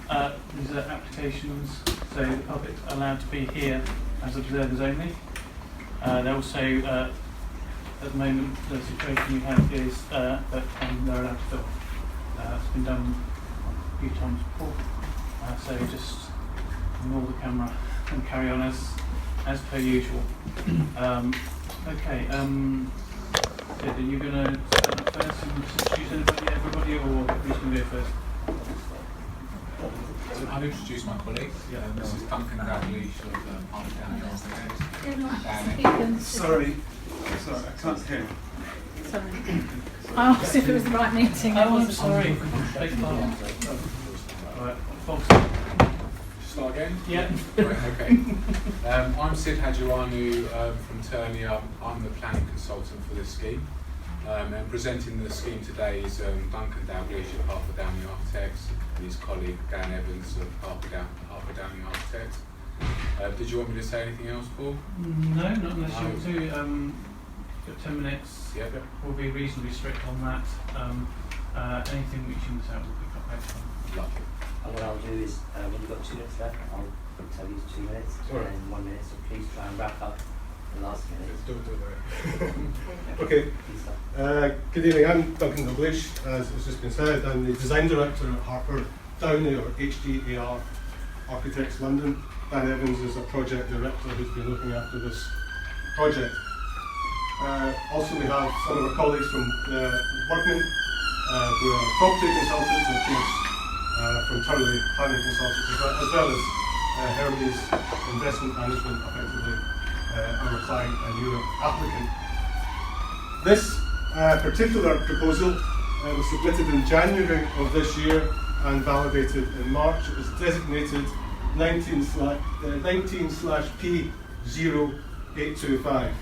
These are applications, so the public are allowed to be here as observers only. They also, at the moment, the situation we have is that they're allowed to film. It's been done a few times before, so just ignore the camera and carry on as per usual. Okay, Sid, are you going to stand up first and introduce everybody, or who's going to go first? I'll introduce my colleague. This is Duncan Dalglish of Hartlepool Down. Sorry, I can't hear. Sorry. I asked if it was the right meeting. Oh, I'm sorry. Beg pardon. Right, Fox. Start again? Yeah. Right, okay. I'm Sid Hadjiwanu from Turnier. I'm the planning consultant for this scheme. And presenting the scheme today is Duncan Dalglish of Hartlepool Downey Architects and his colleague Dan Evans of Hartlepool Downey Architects. Did you want me to say anything else, Paul? No, not unless you want to. Got 10 minutes. Yep. We'll be reasonably strict on that. Anything which you miss out, we'll pick up later on. Lovely. And what I'll do is, when you've got 2 minutes left, I'll tell you 2 minutes, Alright. and then 1 minute, so please try and wrap up the last minute. Okay. Please start. Good evening, I'm Duncan Dalglish, as has just been said. I'm the Design Director at Harper Downey, or HDAR Architects London. Dan Evans is a Project Director who's been looking after this project. Also we have some of our colleagues from Workman, who are property consultants, and of course from Turley planning consultants, as well as Hermes Investment Management, effectively our client and your applicant. This particular proposal was submitted in January of this year and validated in March. It was designated 19/P0825.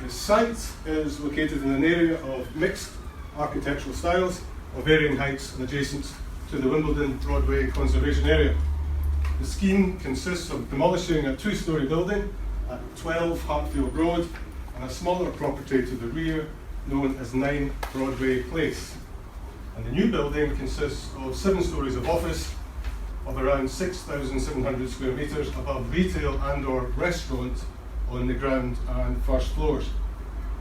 The site is located in an area of mixed architectural styles of varying heights and adjacent to the Wimbledon Broadway Conservation Area. The scheme consists of demolishing a 2-storey building at 12 Hartfield Road and a smaller property to the rear known as 9 Broadway Place. And the new building consists of 7 storeys of office of around 6,700 square metres above retail and or restaurant on the ground and first floors.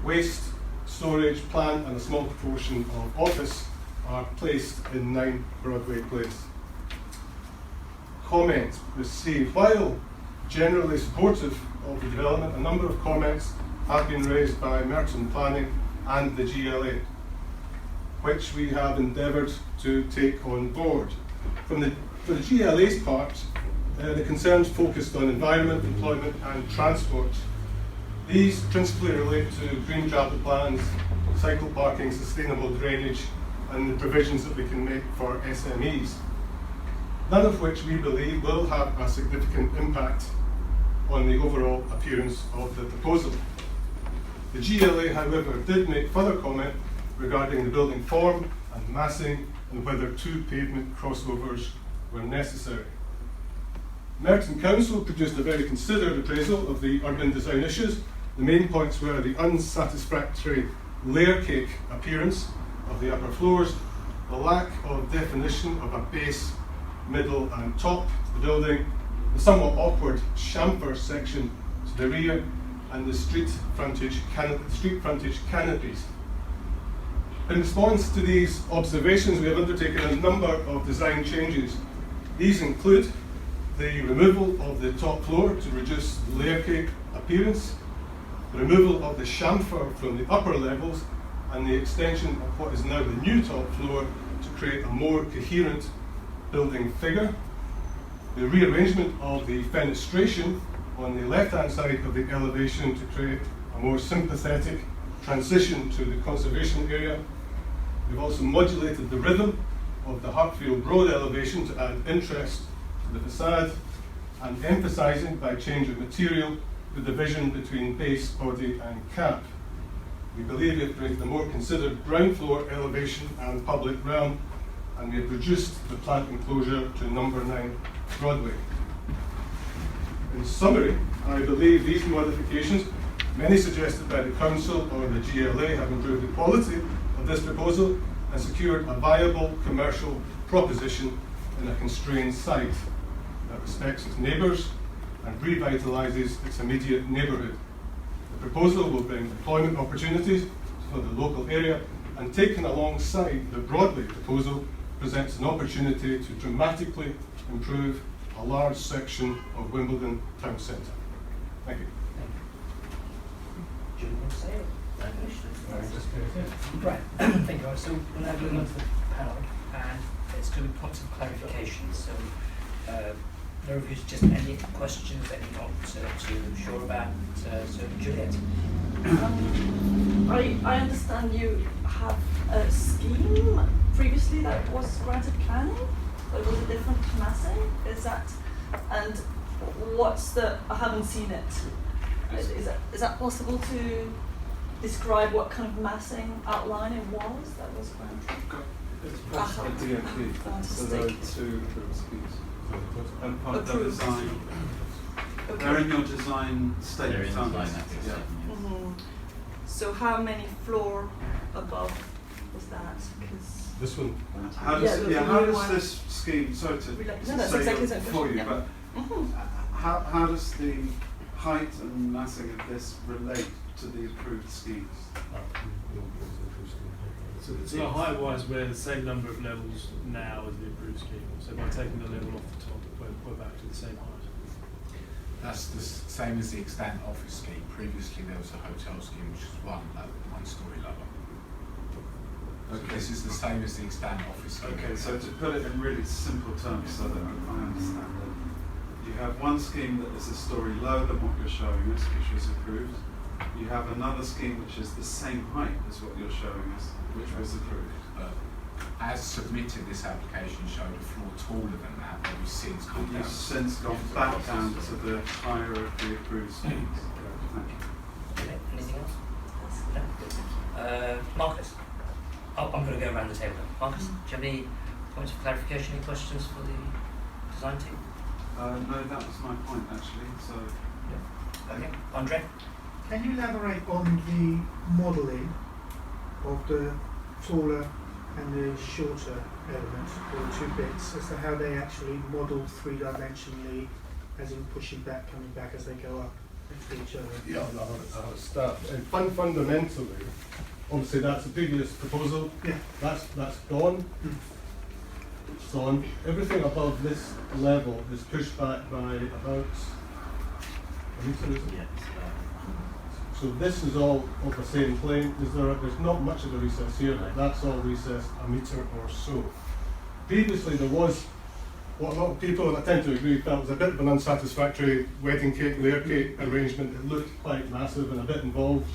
Waste, storage, plant and a small proportion of office are placed in 9 Broadway Place. Comment received. While generally supportive of the development, a number of comments have been raised by Merton Planning and the GLA, which we have endeavoured to take on board. For the GLA's part, the concerns focused on environment, employment and transport. These principally relate to green travel plans, cycle parking, sustainable drainage and the provisions that we can make for SMEs, none of which we believe will have a significant impact on the overall appearance of the proposal. The GLA, however, did make further comment regarding the building form and massing and whether 2 pavement crossovers were necessary. Merton Council produced a very considered appraisal of the urban design issues. The main points were the unsatisfactory layer cake appearance of the upper floors, the lack of definition of a base, middle and top to the building, the somewhat awkward chamfer section to the rear, and the street frontage canopies. In response to these observations, we have undertaken a number of design changes. These include the removal of the top floor to reduce the layer cake appearance, the removal of the chamfer from the upper levels, and the extension of what is now the new top floor to create a more coherent building figure, the rearrangement of the fenestration on the left-hand side of the elevation to create a more sympathetic transition to the conservation area. We've also modulated the rhythm of the Hartfield Road elevation to add interest to the facade, and emphasising by change of material the division between base, body and cap. We believe we have created a more considered ground floor elevation and public realm, and we have reduced the plant enclosure to number 9 Broadway. In summary, I believe these modifications, many suggested by the Council or the GLA, have improved the quality of this proposal and secured a viable commercial proposition in a constrained site that respects its neighbours and revitalises its immediate neighbourhood. The proposal will bring employment opportunities for the local area, and taken alongside the Broadway proposal presents an opportunity to dramatically improve a large section of Wimbledon town centre. Thank you. Do you want to say it? Right, thank you. So we're now going on to the panel, and it's going to be points of clarification. So, there are just any questions that you're not too sure about. So, Juliet. I understand you have a scheme previously that was granted planning, but was a different massing. Is that, and what's the? I haven't seen it. Is that possible to describe what kind of massing outline it was that was granted? It's possible DMP, so there are two approved schemes. And part of the Approved. design, Okay. they're in your design statement. They're in aren't design they? application, Yeah. yes. Mhm. So how many floor above was that? 'Cause This one. How Yeah, does, the how new does one- this scheme, sorry to No, that's say exactly it the same for you, question, but mhm. how does the height and massing of this relate to the approved schemes? So height-wise, we're the same number of levels now as the approved scheme. So by taking the level off the top, we're back to the same height. That's the same as the extant office scheme. Previously there was a hotel scheme which was one story lower. Okay. This is the same as the extant office scheme. Okay, so to put it in really simple terms so that I understand it, you have one scheme that is a story lower than what you're showing us, which was approved. You have another scheme which is the same height as what you're showing us, which was approved. As submitted, this application showed a floor taller than that, but we've since gone You've down. since gone back down to the higher of the approved schemes. Thank you. Okay, anything else? No? Marcus. Oh, I'm going to go around the table. Marcus, do you have any points of clarification, any questions for the design team? No, that was my point actually, so. Okay, Andre? Can you elaborate on the modelling of the taller and the shorter elements, or the two bits, as to how they actually model three-dimensionally, as in pushing back, coming back as they go up into each other? Yeah, I'll start. Fundamentally, obviously that's the previous proposal. Yeah. That's gone. It's on. Everything above this level is pushed back by about a metre, isn't it? Yes, So this is all of the same plane. There's not much of a recess here, but that's all recessed a metre or so. Previously there was what a lot of people, and I tend to agree, felt was a bit of an unsatisfactory wedding cake, layer cake arrangement. It looked quite massive and a bit involved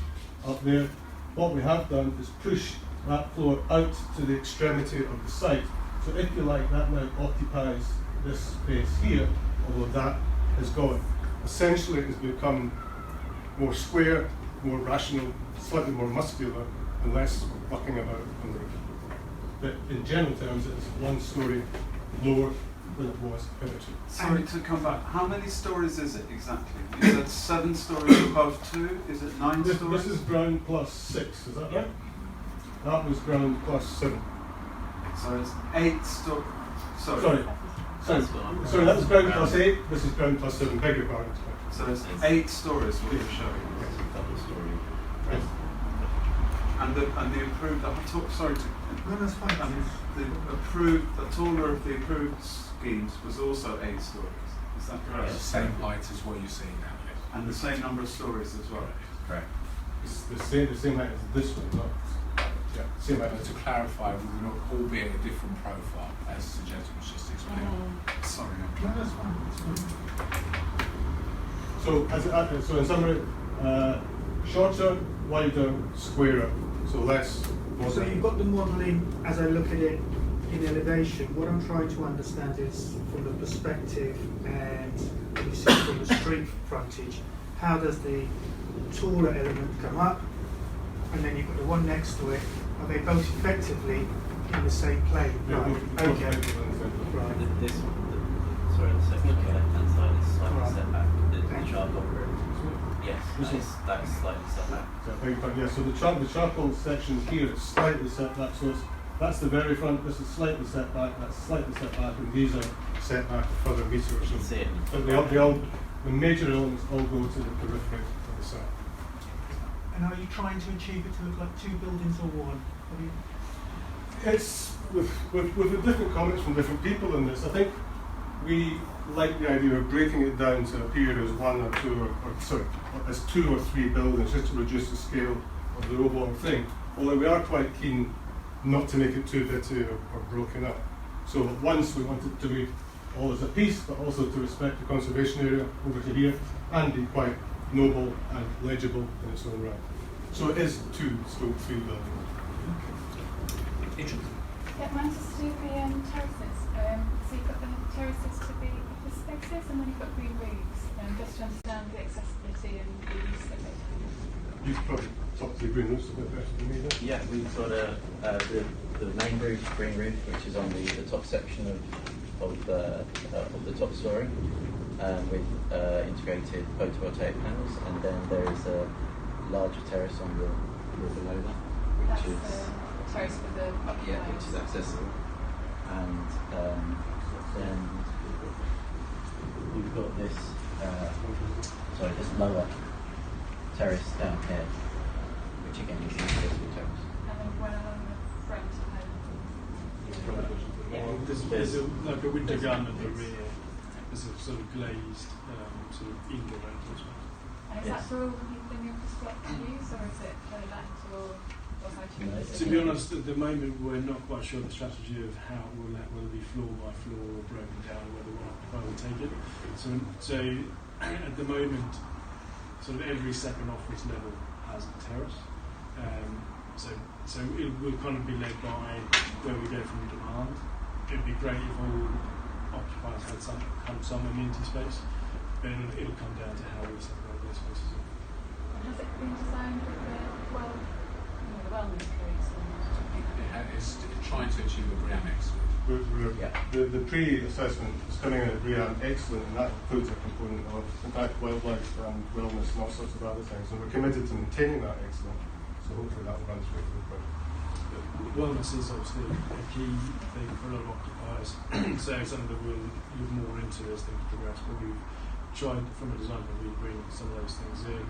up there. What we have done is push that floor out to the extremity of the site. So if you like, that now occupies this space here, although that is gone. Essentially it has become more square, more rational, slightly more muscular, and less bucking about on the roof. But in general terms, it's 1 story lower than it was hitherto. Sorry to come back, how many stories is it exactly? You said 7 stories above 2, is it 9 This stories? is ground plus 6, is that right? That was ground plus 7. So it's 8 stories, sorry. Sorry, that was ground plus 8, this is ground plus 7, beg your pardon. So it's 8 stories what you're showing us. double story. Yes. And the approved, sorry to, No, that's fine. and the approved, the taller of the approved schemes was also 8 stories, is that correct? The same height as what you're seeing now, yes. And the same number of stories as well? Correct. It's the same height as this one, not, yeah, same height as To clarify, we will not all be at a different profile, as the gentleman's just explained. Sorry, No, that's fine. That's fine. So in summary, shorter, wider, squarer, so less. So you've got the modelling, as I look at it in elevation. What I'm trying to understand is from the perspective and you see from the street frontage, how does the taller element come up, and then you've got the one next to it. Are they both effectively in the same plane? Yeah, Right. both Okay. Right. Sorry, the second left-hand side is slightly Right. set back. The Thank you. charcoal curve. Yes, This that is slightly set back. So I beg your pardon, yeah, so the charcoal section here is slightly set back, so it's That's the very front. This is slightly set back. That's slightly set back, and these are set back a further metre or so. See it. But the major elements all go to the periphery of the site. And are you trying to achieve it to look like two buildings or one? Have you... It's with the different comments from different people in this. I think we like the idea of breaking it down to appear as one or two, as 2 or 3 buildings, just to reduce the scale of the overall thing. Although we are quite keen not to make it too bitty or broken up. So once we want it to be all as a piece, but also to respect the conservation area over to here, and be quite noble and legible in its own right. So it is 2/3 buildings. Interesting. Yeah, mine's just to do the terraces. So you've got the terraces to be office spaces, and then you've got green roofs. Just to understand the accessibility and the use of it. You could probably talk to the green roofs a bit better than me then. Yeah, we've got the main roof, green roof, which is on the top section of the top story, with integrated photovoltaic panels, and then there is a larger terrace on the floor below that, which That's is the terrace for the yeah, which is accessible, and then we've got this this lower terrace down here, which again is the accessible terrace. And then one along the front of the There's like a window gun at the rear. There's a sort of glazed sort of indoor entrance. And is that for all the people in the office block to use, or is it for that, or how do you use To it? be honest, at the moment we're not quite sure the strategy of how it will whether it be floor by floor or broken down, or whether one will take it. So at the moment, sort of every second office level has a terrace. So it will kind of be led by where we go from demand. It'd be great if all occupiers had some amenity space, but it'll come down to how we separate those spaces. Has it been designed with the wellness codes? It's trying to achieve a BREEAM excellent. The pre-assessment is coming in at BREEAM excellent, and that includes a component of, in fact, wildlife and wellness and all sorts of other things. And we're committed to maintaining that excellence, so hopefully that will run through the project. Wellness is obviously a key thing for a lot of occupiers, so something that we'll look more into as things progress. But we've tried, from a design point of view, to bring some of those things in.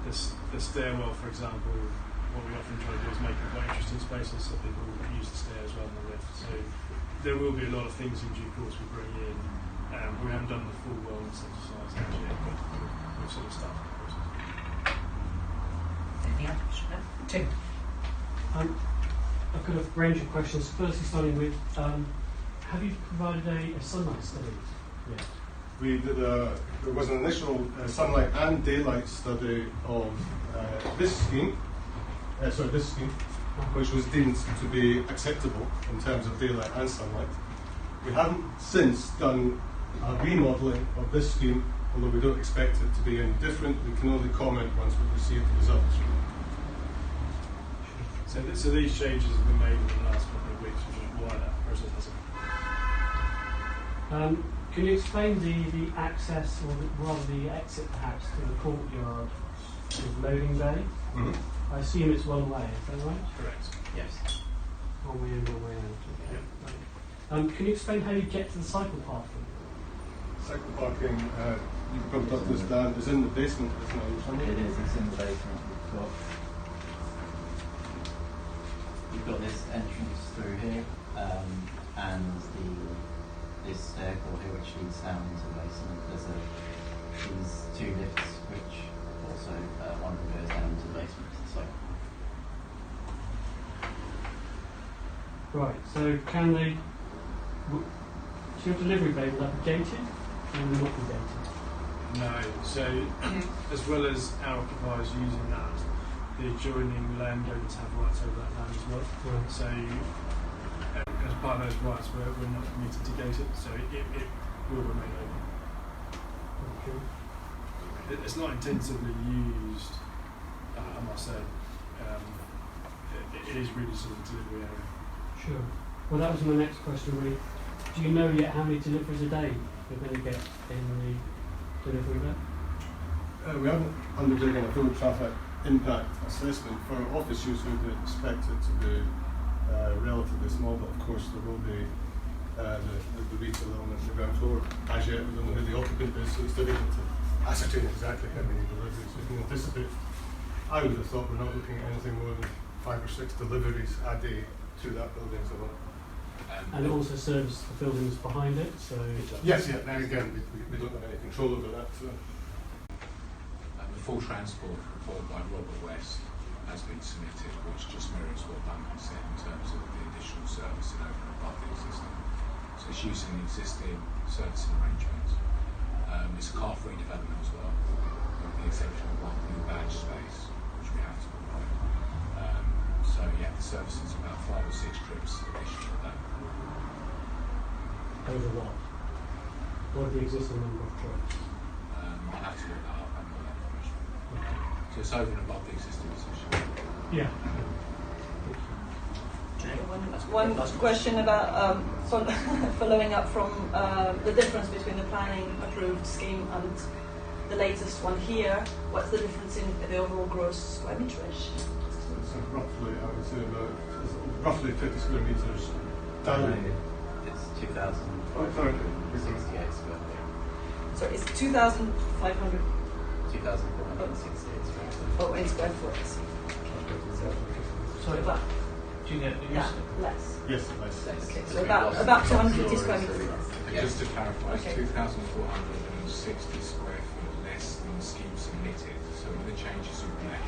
The stairwell, for example, what we often try to do is make it quite interesting spaces so people use the stairs rather than the lift. So there will be a lot of things in due course we bring in. We haven't done the full wellness exercise yet, but we've sort of started the process. Anything else? No? Tim? I've got a range of questions. Firstly, starting with, have you provided a sunlight study yet? We did there was an initial sunlight and daylight study of this scheme, which was deemed to be acceptable in terms of daylight and sunlight. We haven't since done a remodelling of this scheme, although we don't expect it to be any different. We can only comment once we've received the results. So these changes have been made in the last couple of weeks, which is why that process hasn't. Can you explain the access, or rather the exit perhaps, to the courtyard sort of loading bay? Mm-hmm. I assume it's one way, is that right? Correct. Yes. One way in, one way out. Okay. Yeah. Can you explain how you get to the cycle parking? Cycle parking, you've probably got this down, is in the basement, isn't it? It is, it's in the basement. We've got this entrance through here, and this staircase here which leads down into the basement. There's these 2 lifts which also one of them goes down into the basement. So Right, so can they, so your delivery bay, will that be gated, or will it not be gated? No, so as well as our occupiers using that, the adjoining landowners have rights over that land as well. Right. So as part of those rights, we're not permitted to gate it, so it will remain open. Okay. It's not intensively used, I must say. It is really sort of a delivery area. Sure. Well, that was my next question, really. Do you know yet how many deliveries a day you're going to get in the delivery bay? We haven't undertaken a full traffic impact assessment. For office use, we would expect it to be relatively small, but of course there will be the retail element on the ground floor. As yet, we don't know who the occupant is, so it's difficult to ascertain exactly how many deliveries we can anticipate. I would have thought we're not looking at anything more than 5 or 6 deliveries a day to that building. So, and it also serves the buildings behind it, so... Yes, yeah, now again, we don't have any control over that. So. The full transport report by Robert West has been submitted, which just mirrors what Duncan said in terms of the additional servicing over and above the existing. So it's using the existing servicing arrangements. It's a car-free development as well, with the exception of one new badge space, which we have to provide. So yeah, the service is about 5 or 6 trips additional to that. Over what? What are the existing number of trips? I'll have to look that up and all that information. Okay. So it's over and above the existing position. Yeah. One question about following up from the difference between the planning approved scheme and the latest one here. What's the difference in the overall gross square meterage? So roughly, I would say about roughly 50 square metres. It's 2,568 square feet. So it's 2,500. 2,468 square feet. Oh, in square foot. Sorry, About, do you get yeah, less. Yes, less. Okay, so about 250 square meters less. And just to clarify, it's Okay. 2,460 square foot less than the scheme submitted. So with the changes we've made,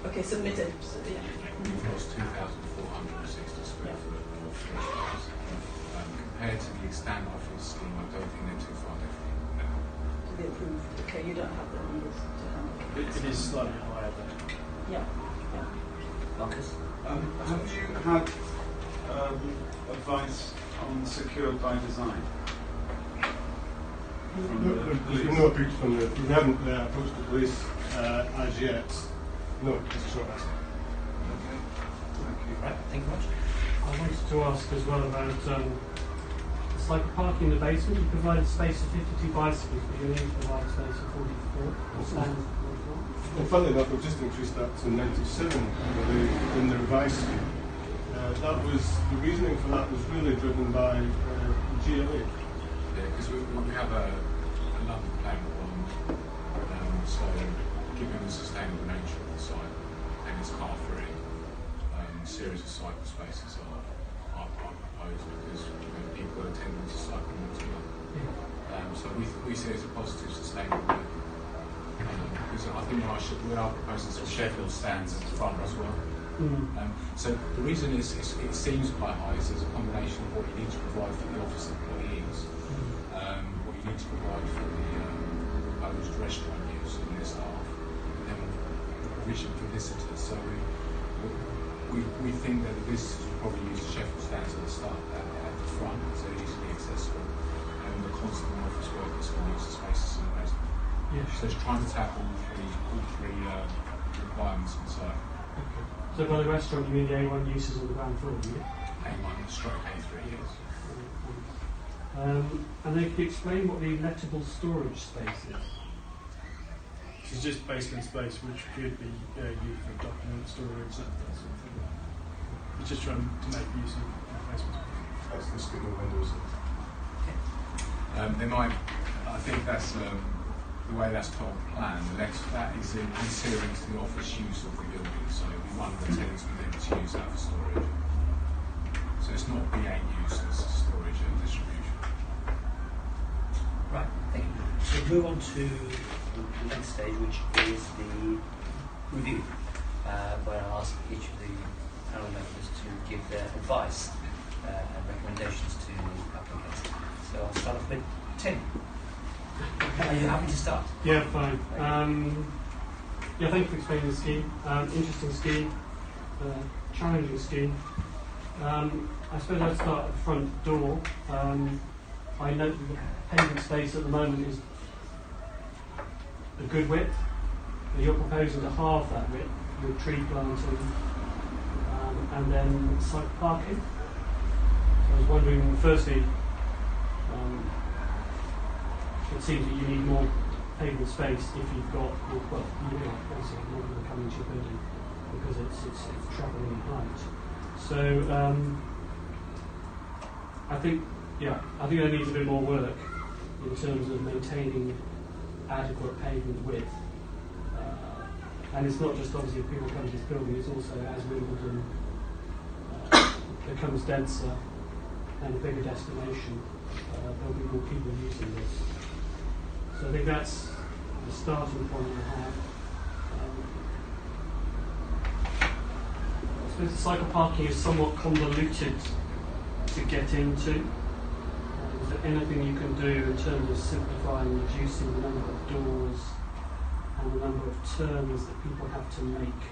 Okay, submitted. So, yeah. we've lost 2,460 square foot of floor space. Compared to the extant office scheme, I don't think they're too far different now. To be approved. Okay, you don't have the numbers to hand. It is slightly higher than. Yeah. Yeah. Marcus? Have you had advice on secured by design? From the There's police? been no approach from the. We haven't approached the police as yet. No, it's a short answer. Okay. Thank you. Right, thank you very much. I wanted to ask as well about it's like parking in the basement. You provided space for 52 bicycles, but you only provide space for 44. What stands? Well, funnily enough, we've just increased that to 97 in the revised scheme. That was the reasoning for that was really driven by GLA. Yeah, because we have a London plan bond, so given the sustainable nature of the site and it's car free, a series of cycle spaces are proposed because people are tending to cycle more to London. So we see it as a positive sustainable move. Because I think we are proposing some Sheffield stands at the front as well. So the reason is it seems quite high is there's a combination of what you need to provide for the office employees, what you need to provide for the proposed restaurant use and their staff, and then provision for visitors. So we think that the visitors will probably use the Sheffield stands at the start at the front because they're easily accessible, and the constable office workers can use the spaces in the basement. Yeah. So it's trying to tackle all three requirements on site. Okay. So by the restaurant, you mean the A1 uses on the ground floor, do you? A1 stroke A3, yes. And then can you explain what the lettable storage space is? It's just basement space which could be used for document storage, that sort of thing. We're just trying to make use of basement space. That's the screen of windows. I think that's the way that's put on plan. That is adhering to the office use of the building. So one of the tenants will be able to use that for storage. So it's not BA use, it's storage and distribution. Right, thank you. So we'll move on to the next stage, which is the review, where I'll ask each of the panel members to give their advice and recommendations to applicants. So I'll start off with Tim. Are you happy to start? Yeah, fine. Yeah, thank you for explaining the scheme. Interesting scheme, challenging scheme. I suppose I'd start at the front door. I note that the pavement space at the moment is a good width. You're proposing to halve that width with tree planting and then site parking. So I was wondering, firstly, it seems that you need more pavement space if you've got, well, you know, basically more than come into your building because it's travelling in height. So I think there needs a bit more work in terms of maintaining adequate pavement width. And it's not just obviously if people come to this building, it's also as Wimbledon becomes denser and a bigger destination, there'll be more people using this. So I think that's the starting point I have. I suppose the cycle parking is somewhat convoluted to get into. Is there anything you can do in terms of simplifying, reducing the number of doors and the number of turns that people have to make?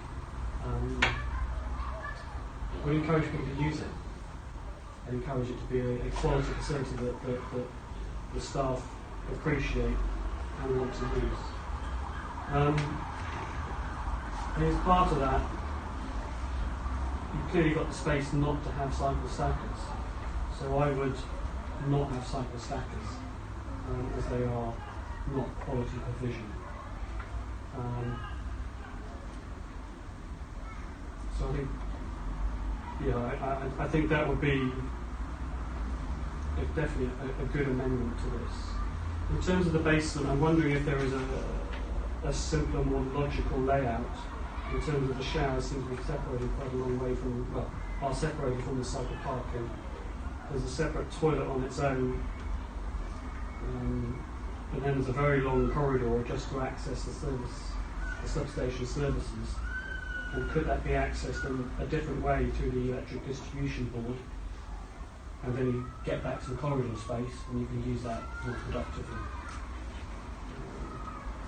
We encourage people to use it and encourage it to be a quality facility that the staff appreciate and want to use. And as part of that, you've clearly got the space not to have cycle stackers. So I would not have cycle stackers as they are not quality provision. So I think, I think that would be definitely a good amendment to this. In terms of the basement, I'm wondering if there is a simpler, more logical layout in terms of the showers seem to be separated quite a long way from, well, are separated from the cycle parking. There's a separate toilet on its own, and then there's a very long corridor just to access the substation services. And could that be accessed in a different way through the electric distribution board? And then you get back to the corridor space and you can use that more productively.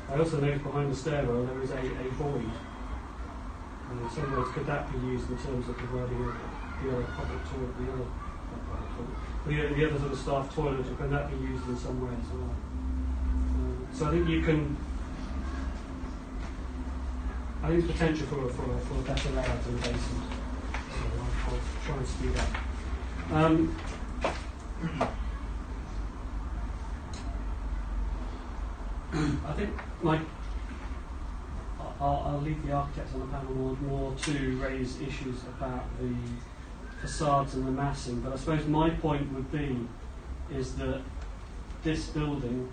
I also noticed behind the stairwell there is a void. And in some ways, could that be used in terms of providing the other public toilet, the other sort of staff toilet, or could that be used in some way as well? So I think you can. I think there's potential for a better layout in the basement. So I'll try and speed up. I think I'll leave the architects on the panel more to raise issues about the facades and the massing, but I suppose my point would be is that this building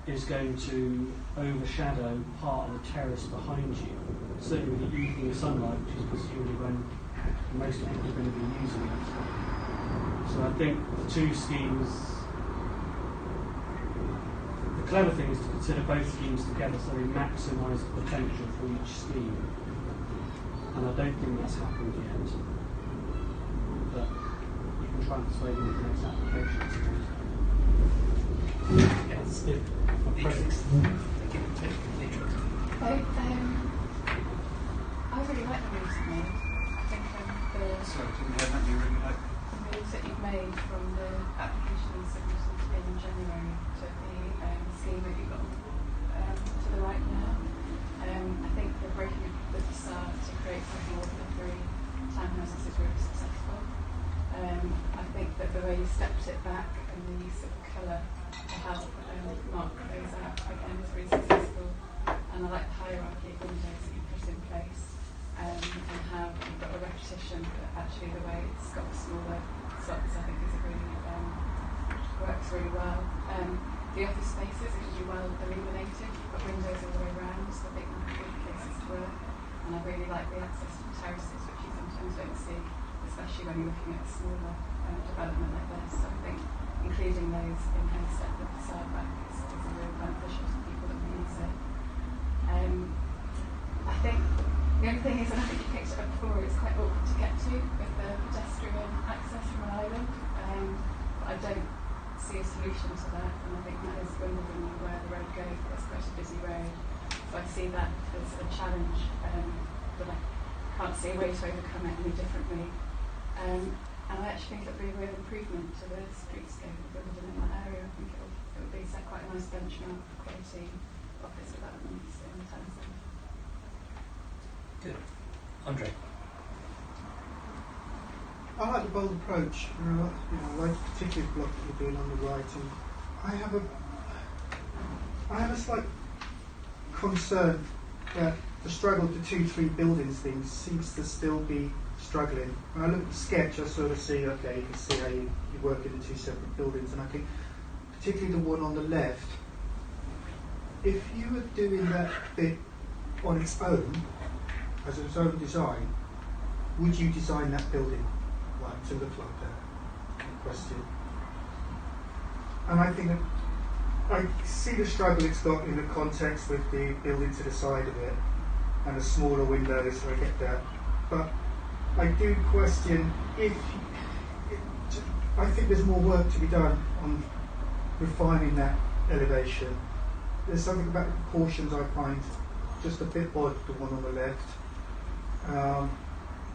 is going to overshadow part of the terrace behind you, certainly with the evening sunlight, which is presumably when most people are going to be using it. So I think the two schemes, the clever thing is to consider both schemes together so they maximise the potential for each scheme. And I don't think that's happened yet. But you can try and persuade them with the next application. Yes. I really like the moves you've made. I think Sorry, didn't hear that. You really like the moves that you've made from the application submitted in January to the scheme that you've got to the right now. I think the breaking of the facade to create something more than 3 townhouses is really successful. I think that the way you stepped it back and the use of colour to help mark those out again is really successful. And I like the hierarchy of windows that you put in place, and how you've got a repetition, but actually the way it's got smaller slots I think is really works really well. The office spaces are usually well illuminated. You've got windows all the way around, so I think they're good places to work. And I really like the access to the terraces, which you sometimes don't see, especially when you're looking at a smaller development like this. So I think including those in how you step the facade back is really beneficial to people that will use it. I think the only thing is, and I think you picked it up before, it's quite awkward to get to with the pedestrian access from an island. But I don't see a solution to that, and I think that is Wimbledon where the road goes. That's quite a busy road, so I see that as a challenge, but I can't see a way to overcome it any differently. And I actually think it would be a real improvement to the streetscape of Wimbledon in that area. I think it would be set quite a nice benchmark for quality office developments in the town centre. Good. Andre. I like the bold approach. I like the particular block that you're doing on the right, and I have a slight concern that the struggle to 2-3 buildings thing seems to still be struggling. When I look at the sketch, I sort of see, okay, you can see how you work in the two separate buildings, and I think particularly the one on the left, if you were doing that bit on its own, as its own design, would you design that building like to look like that? Question. And I think that I see the struggle it's got in the context with the building to the side of it and the smaller windows, I get that. But I do question if I think there's more work to be done on refining that elevation. There's something about the proportions I find just a bit odd, the one on the left.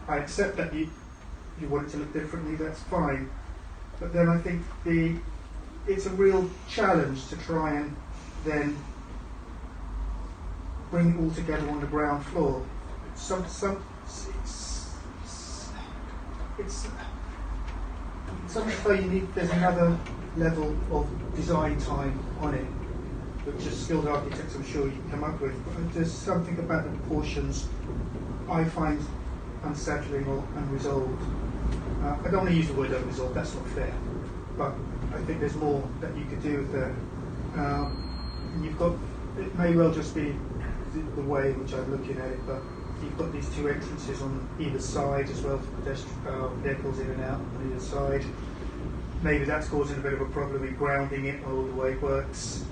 I accept that you want it to look differently, that's fine. But then I think it's a real challenge to try and then bring it all together on the ground floor. It's almost like there's another level of design time on it, which as skilled architects I'm sure you can come up with. But there's something about the proportions I find unsettling or unresolved. I don't want to use the word unresolved, that's not fair. But I think there's more that you could do with that. And you've got, it may well just be the way in which I'm looking at it, but you've got these two entrances on either side as well for pedestrian vehicles in and out on either side. Maybe that's causing a bit of a problem in grounding it all the way it works.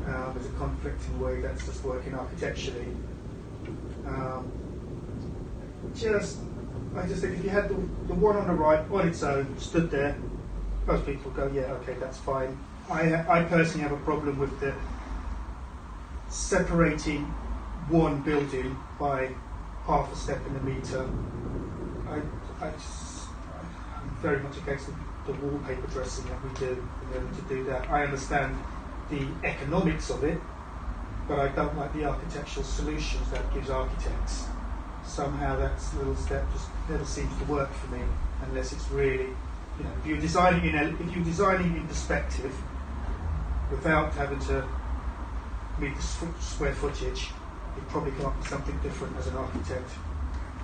There's a conflict in the way that's just working architecturally. I just think if you had the one on the right on its own, stood there, most people go, yeah, okay, that's fine. I personally have a problem with the separating one building by half a step in the metre. I'm very much against the wallpaper dressing that we do in order to do that. I understand the economics of it, but I don't like the architectural solutions that gives architects. Somehow that little step just never seems to work for me, unless it's really, if you're designing in perspective without having to meet the square footage, you probably come up with something different as an architect.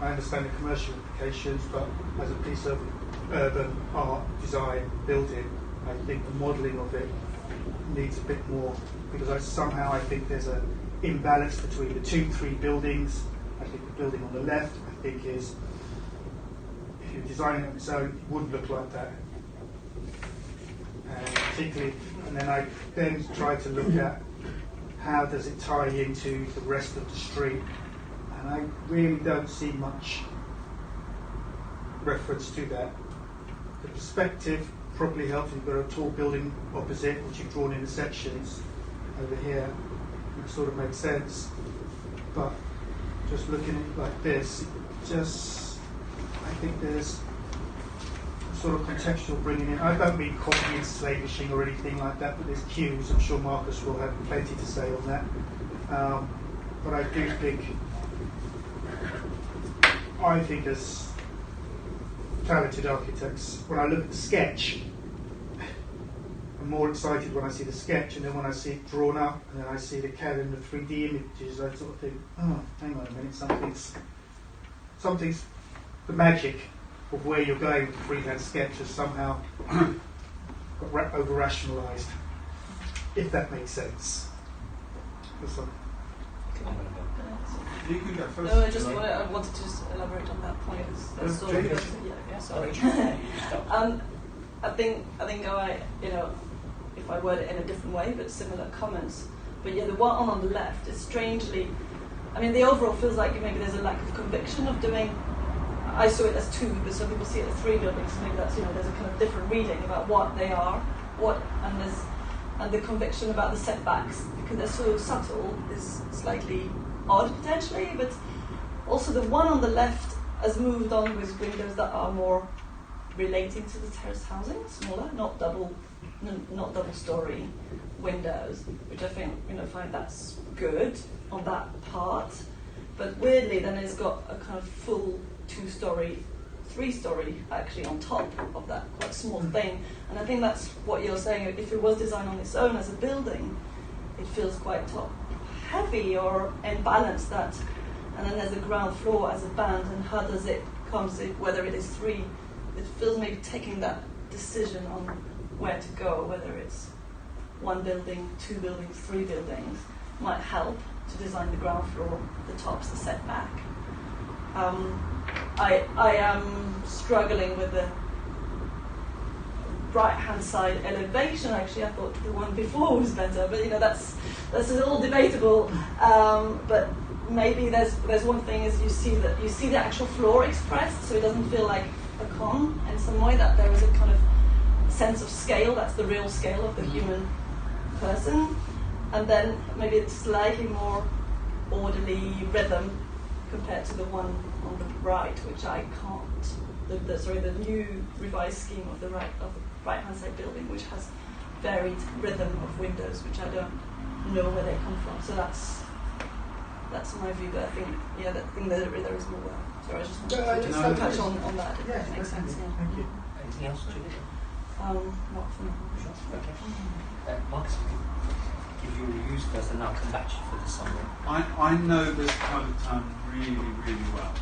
I understand the commercial implications, but as a piece of urban art, design, building, I think the modelling of it needs a bit more, because I think there's an imbalance between the 2-3 buildings. I think the building on the left, I think is, if you're designing it on its own, it wouldn't look like that. Particularly, and then I try to look at how does it tie into the rest of the street, and I really don't see much reference to that. The perspective probably helps. You've got a tall building opposite, which you've drawn in the sections over here, which sort of makes sense. But just looking at it like this, I think there's a sort of contextual bringing in. I don't mean copy and slavishing or anything like that, but there's cues. I'm sure Marcus will have plenty to say on that. But I do think, as talented architects, when I look at the sketch, I'm more excited when I see the sketch, and then when I see it drawn up, and then I see the CAD and the 3D images, I sort of think, oh, hang on a minute, something's the magic of where you're going with the freehand sketch has somehow got over-rationalised, if that makes sense. You can go first. No, I wanted to just elaborate on that point. Sorry. I think if I word it in a different way, but similar comments. But yeah, the one on the left is strangely, the overall feels like maybe there's a lack of conviction of doing. I saw it as 2, but some people see it as 3 buildings. So maybe that's there's a kind of different reading about what they are, and the conviction about the setbacks, because they're so subtle, is slightly odd potentially. But also the one on the left has moved on with windows that are more relating to the terraced housing, smaller, not double story windows, which I think find that's good on that part. But weirdly, then it's got a kind of full 2-story, 3-story actually on top of that quite small thing. And I think that's what you're saying. If it was designed on its own as a building, it feels quite top heavy or imbalanced. And then there's a ground floor as a band, and how does it becomes whether it is 3. It feels maybe taking that decision on where to go, whether it's 1 building, 2 buildings, 3 buildings, might help to design the ground floor, the tops, the setback. I am struggling with the right-hand side elevation. Actually, I thought the one before was better, but that's a little debatable. But maybe there's one thing is you see the actual floor expressed, so it doesn't feel like a con in some way. That there is a kind of sense of scale. That's the real scale of the human person, and then maybe it's slightly more orderly rhythm compared to the one on the right, which I can't. The new revised scheme of the right-hand side building, which has varied rhythm of windows, which I don't know where they come from. So that's my view. But I think there is more. Sorry, I just wanted to touch on that. If that makes sense. Yeah. Thank you. Anything else, Julie? Not for now. Okay. Marcus, we can give you reviews first, and I'll come back to you for the summary. I know this part of town really, really well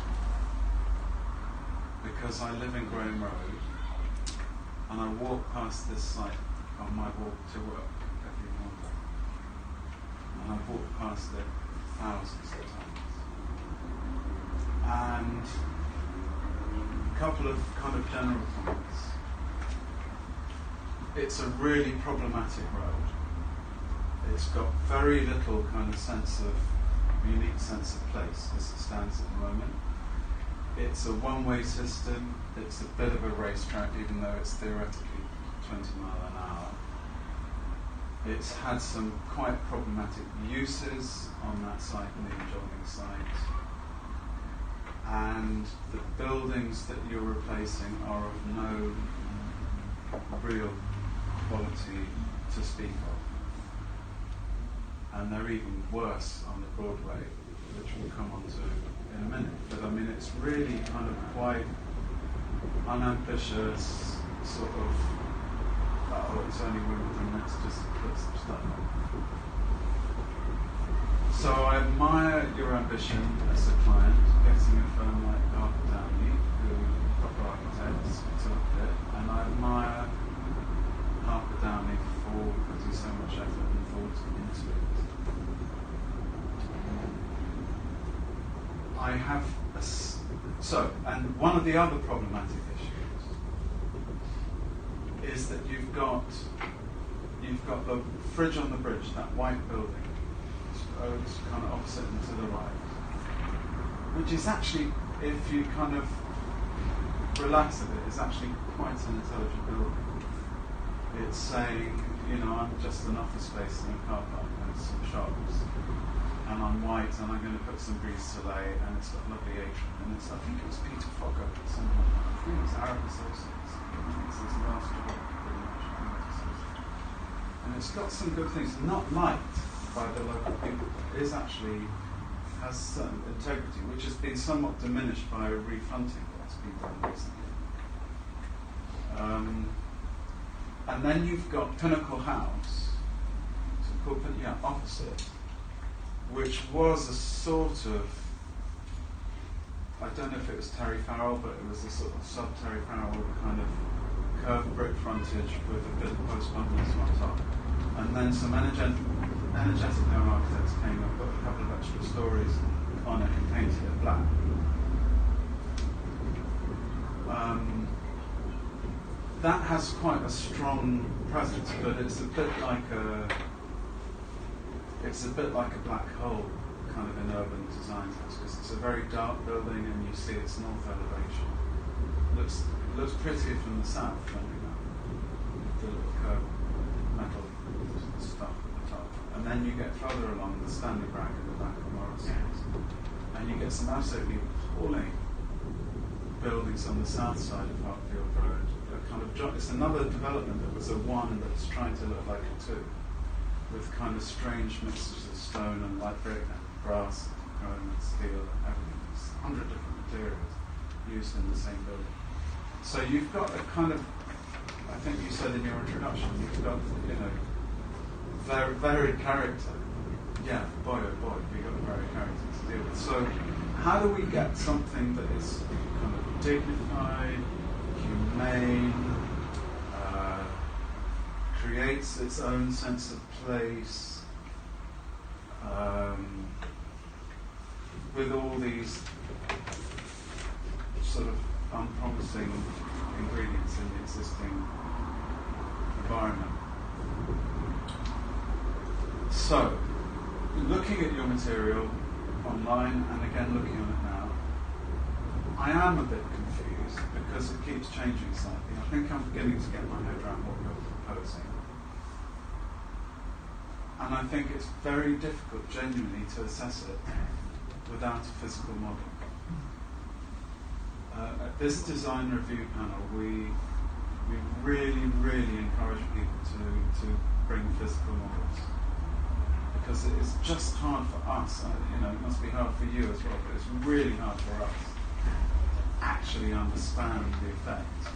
because I live in Graham Road and I walk past this site on my walk to work every morning, and I've walked past it thousands of times. And a couple of kind of general comments. It's a really problematic road. It's got very little kind of unique sense of place as it stands at the moment. It's a one-way system. It's a bit of a racetrack, even though it's theoretically 20 miles an hour. It's had some quite problematic uses on that site and the adjoining site. And the buildings that you're replacing are of no real quality to speak of. And they're even worse on the Broadway, which we'll come on to in a minute. But I mean, it's really kind of quite unambitious, sort of, it's only Wimbledon, let's start. So I admire your ambition as a client, getting a firm like Harper Downey, who proper architects took it, and I admire Harper Downey for putting so much effort and thought into it. I have and one of the other problematic issues is that you've got the fridge on the bridge, that white building, it's kind of opposite and to the right, which is actually, if you kind of relax a bit, is actually quite an intelligent building. It's saying, I'm just an office space in a car park and some shops, and I'm white and I'm going to put some brise soleil, and it's got a lovely atrium, and I think it was Peter Fogger, someone like that. I think it was Arab Associates. It's his last job, pretty much. And it's got some good things, not liked by the local people. It is actually has certain integrity, which has been somewhat diminished by a refronting that's been done recently. And then you've got Pinnacle House, opposite, which was a sort of, I don't know if it was Terry Farrell, but it was a sort of sub-Terry Farrell kind of curved brick frontage with a bit of post bungalows on top. And then some energetic home architects came and put a couple of extra stories on it and painted it black. That has quite a strong presence, but it's a bit like a black hole kind of in urban design sense, because it's a very dark building and you see its north elevation. It looks prettier from the south, don't you know? The little curved metal stuff at the top. And then you get further along the Stanley Bragg at the back of Morrison's, and you get some absolutely appalling buildings on the south side of Hartfield Road. It's another development that was a one that's trying to look like a two, with kind of strange mixtures of stone and light brick and brass and chrome and steel and everything. There's 100 different materials used in the same building. So you've got a kind of, I think you said in your introduction, you've got, very varied character. Yeah, boy oh boy, we've got a varied character to deal with. So how do we get something that is kind of dignified, humane, creates its own sense of place, with all these sort of unpromising ingredients in the existing environment. So, looking at your material online and again looking at it now, I am a bit confused because it keeps changing slightly. I think I'm beginning to get my head around what you're proposing. And I think it's very difficult genuinely to assess it without a physical model. At this design review panel, we really encourage people to bring physical models, because it is just hard for us. It must be hard for you as well, but it's really hard for us to actually understand the effect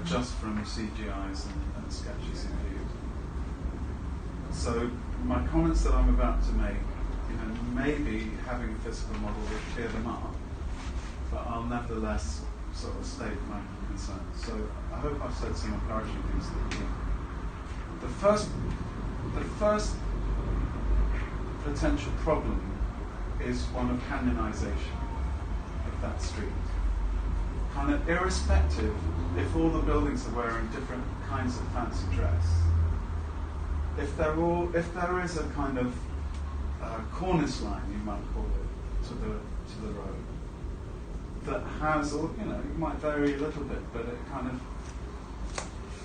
just from CGIs and sketches in view. So my comments that I'm about to make, maybe having a physical model will clear them up, but I'll nevertheless sort of state my concerns. So I hope I've said some encouraging things to you. The first potential problem is one of canonization of that street. Kind of irrespective if all the buildings are wearing different kinds of fancy dress, if there is a kind of cornice line, you might call it, to the road, that has, it might vary a little bit, but it kind of,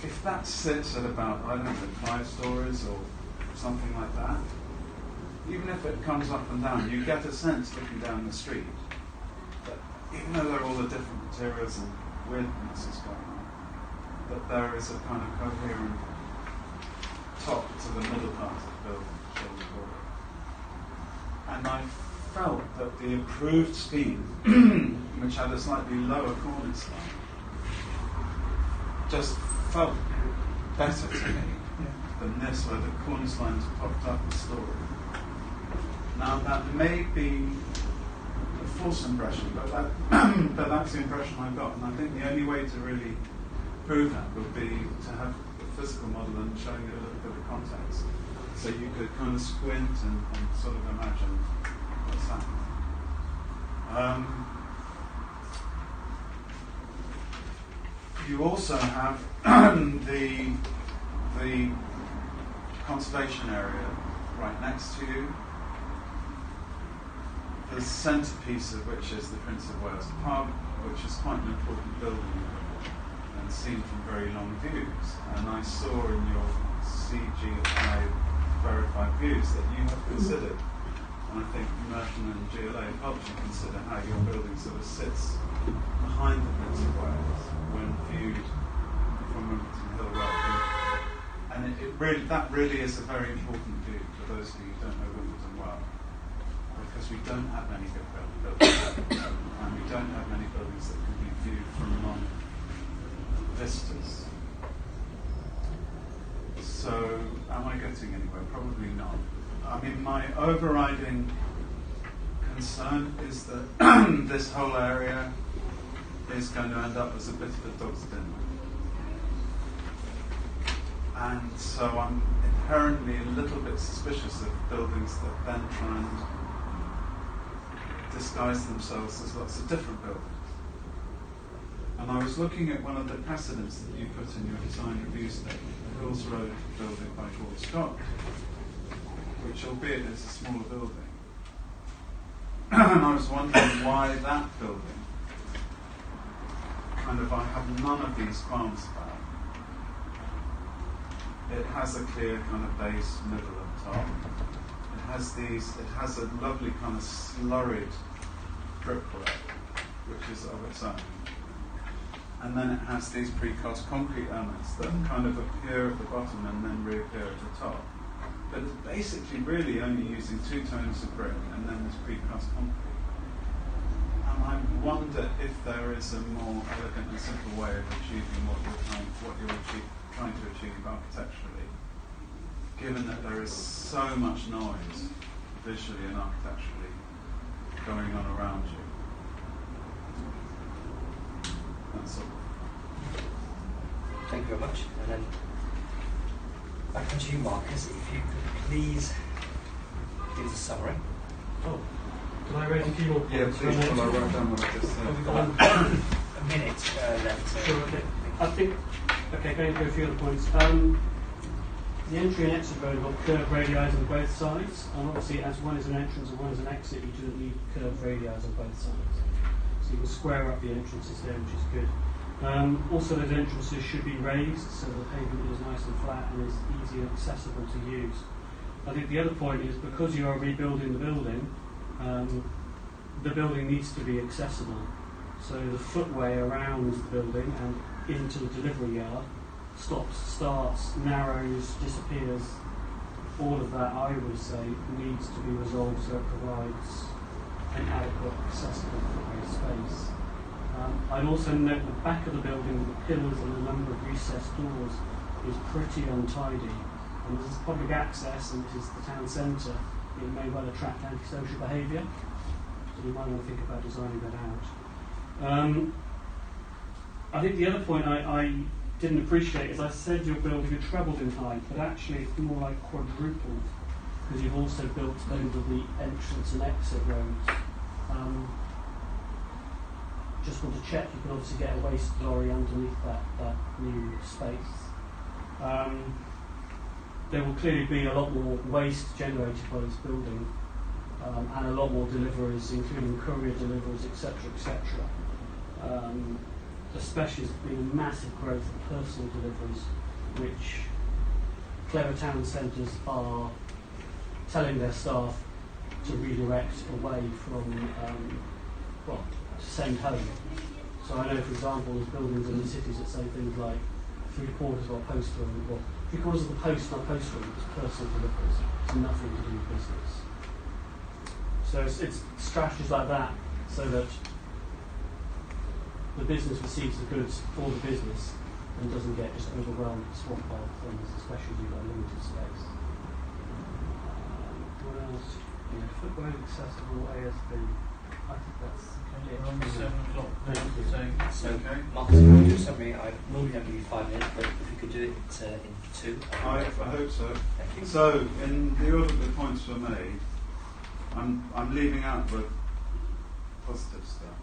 if that sits at about, 5 stories or something like that, even if it comes up and down, you get a sense looking down the street that even though there are all the different materials and weirdnesses going on, that there is a kind of coherent top to the middle part of the building, shall we call it. And I felt that the improved scheme, which had a slightly lower cornice line, just felt better to me than this, where the cornice lines popped up the story. Now that may be a false impression, but that's the impression I got, and I think the only way to really prove that would be to have a physical model and showing it a little bit of context, so you could kind of squint and sort of imagine what's happening. You also have the conservation area right next to you, the centrepiece of which is the Prince of Wales pub, which is quite an important building and seen from very long views. And I saw in your CGI verified views that you have considered, and I think Merton and GLA have helped you consider how your building sort of sits behind the Prince of Wales when viewed from Wimbledon Hill Road. And that really is a very important view for those of you who don't know Wimbledon well, because we don't have many good buildings, and we don't have many buildings that can be viewed from long vistas. So, am I getting anywhere? Probably not. I mean, my overriding concern is that this whole area is going to end up as a bit of a dog's dinner. And so I'm inherently a little bit suspicious of buildings that then try and disguise themselves as lots of different buildings. And I was looking at one of the precedents that you put in your design review statement, the Hills Road building by Gordon Scott, which albeit is a smaller building. And I was wondering why that building, I have none of these qualms about. It has a clear kind of base, middle and top. It has a lovely kind of slurried brickwork, which is of its own. And then it has these precast concrete elements that kind of appear at the bottom and then reappear at the top. But it's basically really only using 2 tones of brick and then this precast concrete. And I wonder if there is a more elegant and simple way of achieving what you're trying to achieve architecturally, given that there is so much noise visually and architecturally going on around you. That's all. Thank you very much. And then back onto you, Marcus. If you could please give us a summary. Oh, can I raise a few more points? Yeah, please. Well, I wrote down what I just said. Have we got A minute left. So Sure, okay. I think, okay, going through a few other points. The entry and exit road have got curved radii on both sides, and obviously as one is an entrance and one is an exit, you don't need curved radii on both sides. So you can square up the entrances there, which is good. Also those entrances should be raised, so the pavement is nice and flat and is easy and accessible to use. I think the other point is, because you are rebuilding the building needs to be accessible. So the footway around the building and into the delivery yard stops, starts, narrows, disappears. All of that, I would say, needs to be resolved so it provides an adequate, accessible footway space. I'd also note the back of the building with the pillars and the number of recessed doors is pretty untidy. And this is public access and this is the town centre. It may well attract antisocial behaviour, so you might want to think about designing that out. I think the other point I didn't appreciate is I said your building had trebled in height, but actually it's more like quadrupled, because you've also built over the entrance and exit roads. Just want to check, you can obviously get a waste lorry underneath that new space. There will clearly be a lot more waste generated by this building, and a lot more deliveries, including courier deliveries, etc., etc. Especially there's been a massive growth of personal deliveries, which clever town centres are telling their staff to redirect away from, to send home. So I know, for example, there's buildings in the cities that say things like 3/4 of our post room, or 3/4 of the post in our post room is personal deliveries. It's nothing to do with business. So it's strategies like that, so that the business receives the goods for the business and doesn't get just overwhelmed and swamped by things, especially if you've got a limited space. What else? Yeah, footway accessible ASB. I think that's Okay, we're on 7 o'clock now, So, Okay. Marcus, if you do a summary, I normally don't give you 5 minutes, but if you could do it in 2. I hope so. Thank you. So, in the order the points were made, I'm leaving out the positive stuff.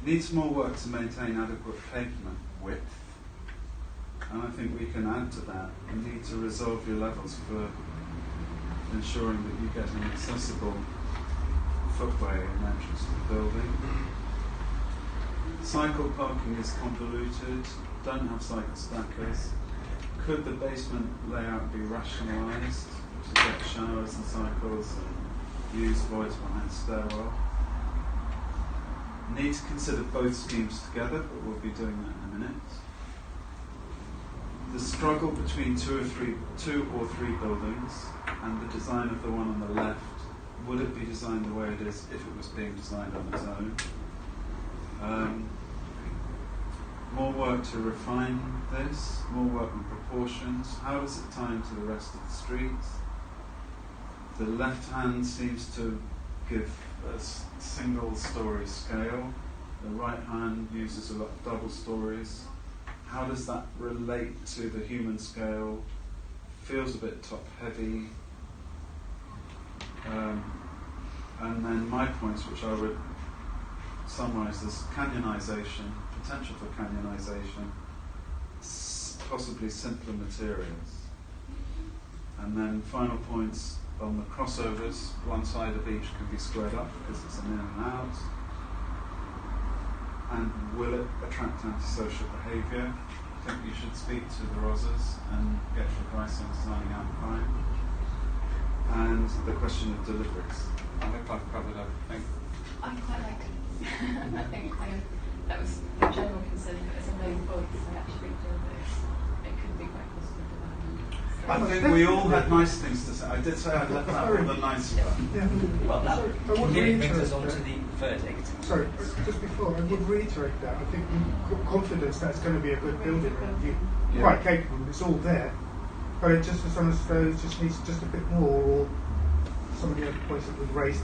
Needs more work to maintain adequate pavement width, and I think we can add to that. You need to resolve your levels for ensuring that you get an accessible footway and entrance to the building. Cycle parking is convoluted, don't have cycle stackers. Could the basement layout be rationalised to get showers and cycles and use voids behind stairwell? Need to consider both schemes together, but we'll be doing that in a minute. The struggle between two or three buildings and the design of the one on the left, would it be designed the way it is if it was being designed on its own? More work to refine this, more work on proportions. How does it tie into the rest of the street? The left hand seems to give a single story scale. The right hand uses a lot of double stories. How does that relate to the human scale? Feels a bit top heavy. And then my points, which I would summarise as canyonisation, potential for canyonisation, possibly simpler materials. And then final points on the crossovers. One side of each can be squared up because it's an in and out. And will it attract antisocial behaviour? I think you should speak to the Rosas and get advice on designing out crime. And the question of deliveries. I hope I've covered everything. I quite like it. I think that was the general concern, but as a main point, I actually feel that it could be quite positive development. I think we all had nice things to say. I did say I'd left out all the nice stuff. Well, that Sorry, I would brings us reiterate on to that. the verdict. Sorry, just before, I would reiterate that. I think we've got confidence that it's going to be a good building. You're quite capable, it's all there. But it just, as someone says, just needs just a bit more, or some of the other points that we've raised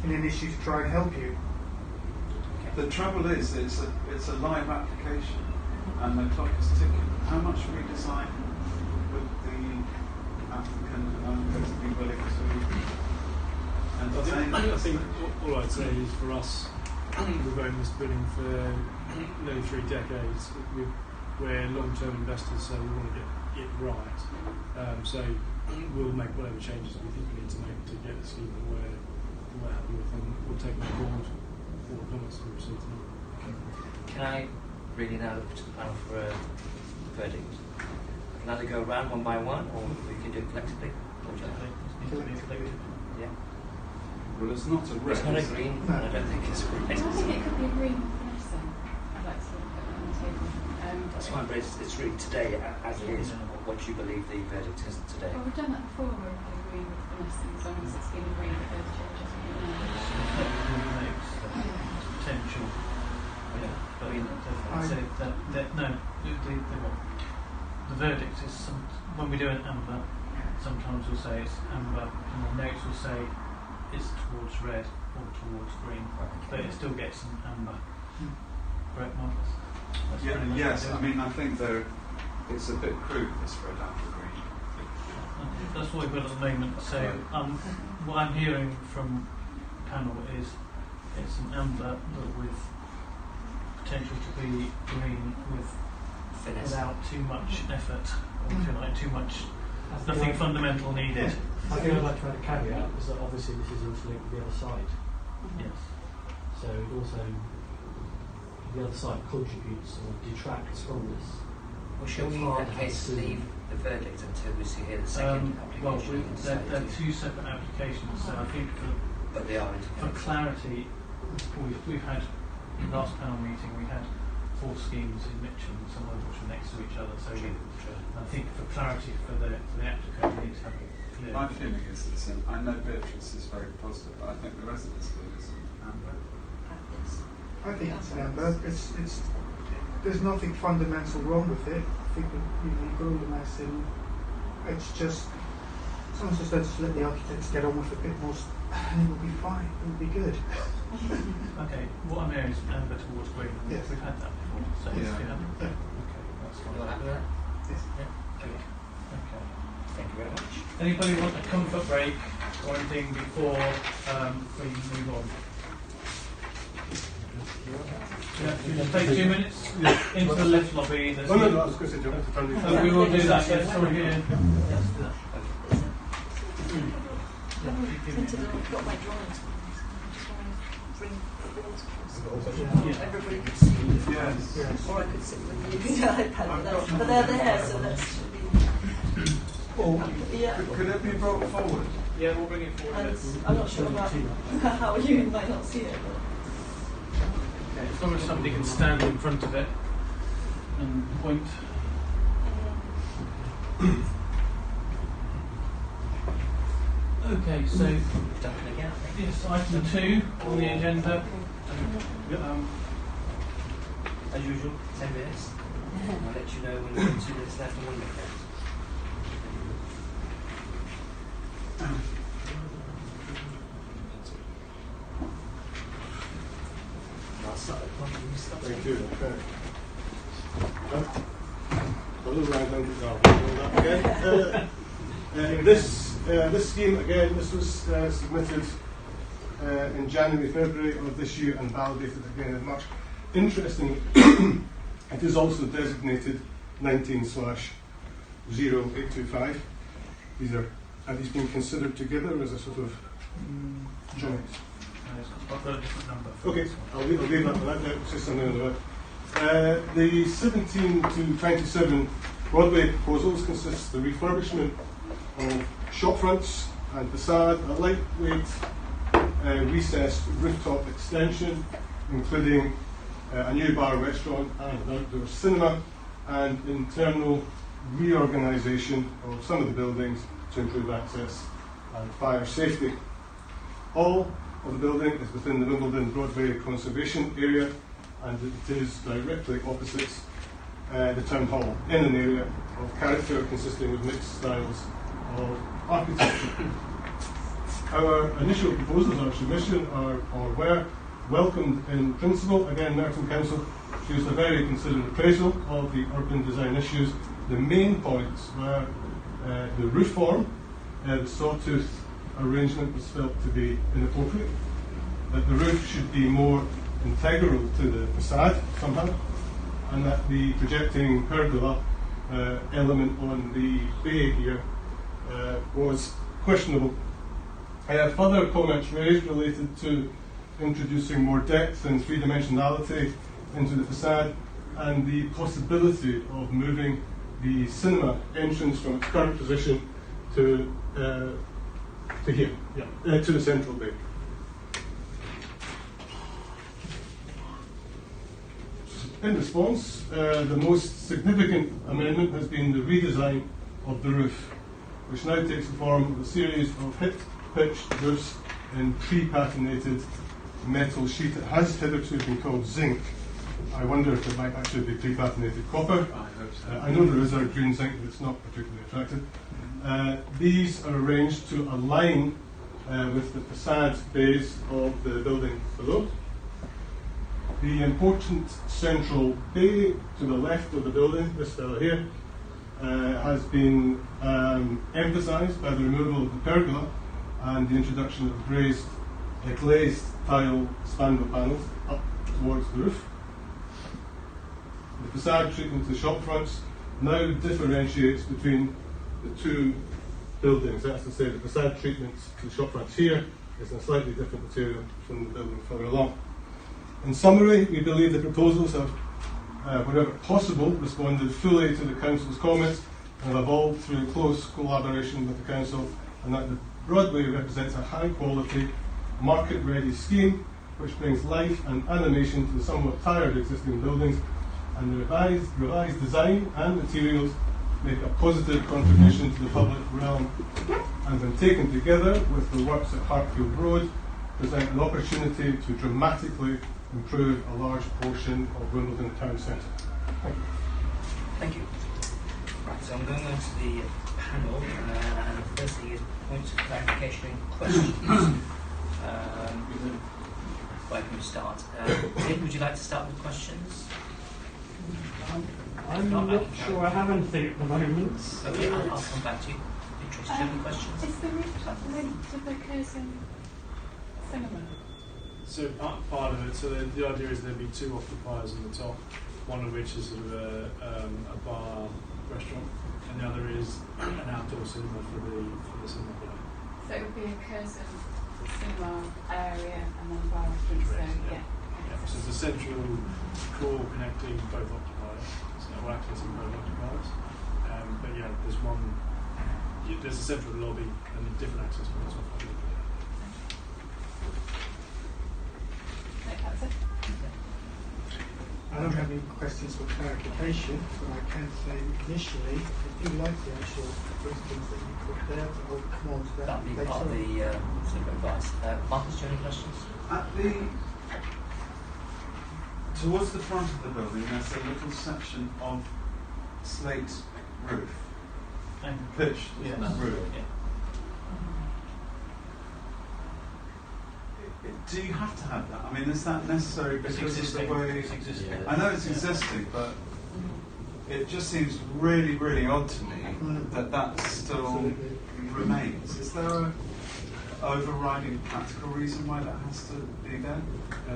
in an issue to try and help you. The trouble is, it's a live application, and the clock is ticking. How much redesign would the applicant be willing to entertain? I think all I'd say is for us, we've owned this building for nearly 3 decades. We're long-term investors, so we want to get it right. So we'll make whatever changes we think we need to make to get the scheme that we're happy with, and we'll take on board all the comments we received tonight. Can I really now look to the panel for a verdict? I can either go around one by one, or we can do it collectively. Yeah. Well, it's not a red. It's not a green, and I don't think it's a red. I think it could be a green finessing. I'd like to put that on the table. That's fine, but it's really today as it is, what you believe the verdict is today. Well, we've done that before where we've had a green with finessing, as long as it's been agreed that those changes have been made. Potential. But the verdict is when we do an amber, sometimes we'll say it's amber, and the notes will say it's towards red or towards green, but it still gets an amber. Correct, Marcus? Yes, I mean, I think it's a bit crude, this red amber green. That's what we've got at the moment. So what I'm hearing from the panel is it's an amber, but with potential to be green without too much effort, or if you like, too much, nothing fundamental needed. I think I'd like to add a caveat, is that obviously this is interlinked with the other side. Yes. So it also, the other side contributes or detracts from this. Well, shall we in that case leave the verdict until we see here the second application? Well, they're 2 separate applications, so I think but they are for clarity, we've had, in the last panel meeting, we had 4 schemes in Mitcham, some of which were next to each other, so I think for clarity for the applicant, we need to have it clear. My feeling is that I know Beatrice is very positive, but I think the residents feel it's amber. I think it's amber. There's nothing fundamental wrong with it. I think you've got all the maths in. It's just someone's just has to let the architects get on with it a bit more, and it will be fine. It will be good. Okay, what I'm hearing is amber towards green. Yes. We've had that before, so Yeah. okay, that's fine. You all happy with that? Yes. Yeah. Okay. Okay. Thank you very much. Anybody want a comfort break or anything before we move on? Yeah, we just take 2 minutes into the lift lobby. There's No, I was going to say, do you want to turn these we will do that. Yes, sorry, here. Yes, do that. I've got my drawings. Bring everybody could see. Yes. Or I could sit with the iPad, but they're there, so that should be. Yeah. Could it be brought forward? Yeah, we'll bring it forward. And I'm not sure about how you might not see it. Okay, as long as somebody can stand in front of it and point. Okay, so yes, item 2 on the agenda. As usual, 10 minutes. I'll let you know when you've got 2 minutes left and 1 minute left. I'll start at one. You start. Thank you. This scheme, again, this was submitted in January, February of this year and validated again in March. Interestingly, it is also designated 19/0825. Are these being considered together as a sort of joint? I've got a different number. Okay, I'll leave that for that. It's just something on the web. The 17 to 27 Broadway proposals consist of the refurbishment of shop fronts and facade, a lightweight recessed rooftop extension, including a new bar, restaurant and an outdoor cinema, and internal reorganisation of some of the buildings to improve access and fire safety. All of the building is within the Wimbledon Broadway Conservation Area, and it is directly opposite the Town Hall, in an area of character consisting of mixed styles of architecture. Our initial proposals, our submission, were welcomed in principle. Again, Merton Council used a very considered appraisal of the urban design issues. The main points were the roof form. The sawtooth arrangement was felt to be inappropriate, that the roof should be more integral to the facade somehow, and that the projecting pergola element on the bay here was questionable. Further comments raised related to introducing more depth and three-dimensionality into the facade, and the possibility of moving the cinema entrance from its current position to here, to the central bay. In response, the most significant amendment has been the redesign of the roof, which now takes the form of a series of hip-pitched roofs in pre-patinated metal sheet. It has hitherto been called zinc. I wonder if it might actually be pre-patinated copper. I know there is a green zinc, but it's not particularly attractive. These are arranged to align with the facade base of the building below. The important central bay to the left of the building, this fellow here, has been emphasised by the removal of the pergola and the introduction of glazed tile spandrel panels up towards the roof. The facade treatment to the shop fronts now differentiates between the two buildings. That's to say, the facade treatment to the shop fronts here is in a slightly different material from the building further along. In summary, we believe the proposals have, wherever possible, responded fully to the Council's comments and have evolved through close collaboration with the Council, and that the Broadway represents a high-quality, market-ready scheme which brings life and animation to the somewhat tired existing buildings, and the revised design and materials make a positive contribution to the public realm, and when taken together with the works at Hartfield Road, present an opportunity to dramatically improve a large portion of Wimbledon town centre. Thank you. Thank you. Right, so I'm going on to the panel, and the first thing is points of clarification and questions. Where can we start? Tim, would you like to start with questions? I'm not sure I have anything at the moment. Okay, I'll come back to you. Beatrice, do you have any questions? Is the rooftop linked to the Curzon cinema? So part of it, so the idea is there'd be two occupiers on the top, one of which is sort of a bar restaurant, and the other is an outdoor cinema for the cinema play. So it would be a Curzon cinema area and then a bar restaurant. So yeah. So it's a central core connecting both occupiers, so accessing both occupiers. But yeah, there's a central lobby and different access points off of it. That's it. I don't have any questions for clarification, but I can say initially, I do like the actual questions that you put there, but I'll come on to that That'll be later part of on. the sort of advice. Marcus, do you have any questions? Towards the front of the building, there's a little section of slate roof, pitched roof. Yeah. Do you have to have that? I mean, is that necessary because of the way? It's existing. Yeah. I know it's existing, but it just seems really, really odd to me that still Absolutely. remains. Is there a overriding practical reason why that has to be there?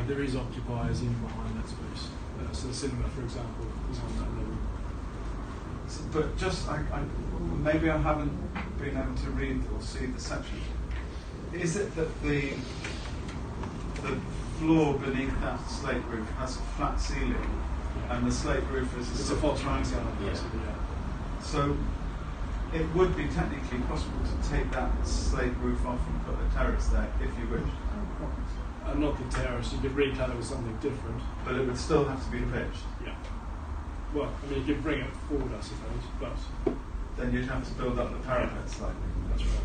There is occupiers in behind that space. So the cinema, for example, is on that level. So, but just, maybe I haven't been able to read or see the section. Is it that the floor beneath that slate roof has a flat ceiling, and the slate roof is It's a sort false of triangle. Yeah. So it would be technically possible to take that slate roof off and put a terrace there if you wished. Not the terrace, you could recolour with something different. But it would still have to be pitched. Yeah. Well, I mean, you could bring it forward, I suppose, but Then you'd have to build up the parapet slightly. that's right.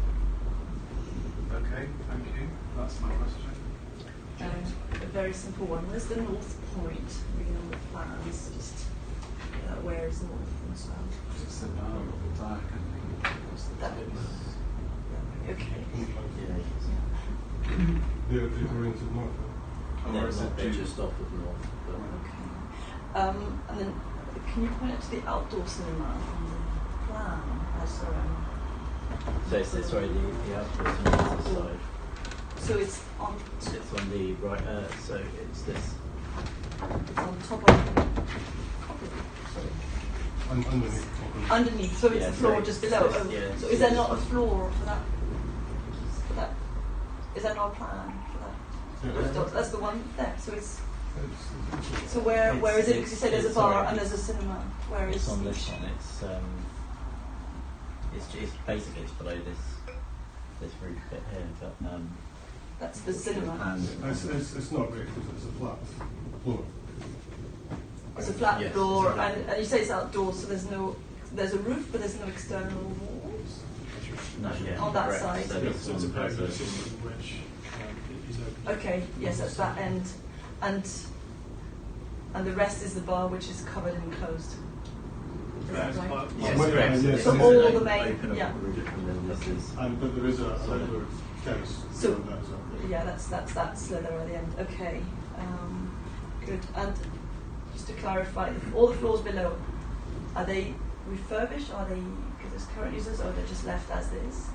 Okay, thank you. That's my question. A very simple one. Where's the north point reading on the plans? Just where is north and south? Just a diagonally. That is. Okay. They're going to the north. They're not, they're just off of north. But Okay. And then, can you point to the outdoor cinema on the plan? so it's this, sorry, the outdoor cinema is this side. So it's on. It's on the right. So it's this. It's on top of. Sorry. Underneath. Underneath. So it's Yeah, the floor sorry. just below. It's Oh, this, yeah, so it's is there this not a one. floor for that? For that? Is there not a plan for that? Yeah. That's the one there. So it's. So where is it? Because you say there's a it's- bar sorry, and there's a cinema. Where is? It's on this one. It's basically it's below this roof bit here, but That's the cinema. It's not great because it's a flat floor. It's a flat Yes, floor, it's a flat. and you say it's outdoors, so there's a roof, but there's no external walls. no, yeah, On that correct. side. So this So it's a one has pergola a- system which is open. Okay, yes, that's that end, and the rest is the bar, which is covered and closed. Is that right? Yes, Well, correct. yes, This so is all an the main- open yeah. roof, and then this is But there is a outdoor terrace. So- beyond that as well. Yeah, that's that slither at the end. Okay, good. And just to clarify, all the floors below, are they refurbished? Or are they because there's current users, or they're just left as is?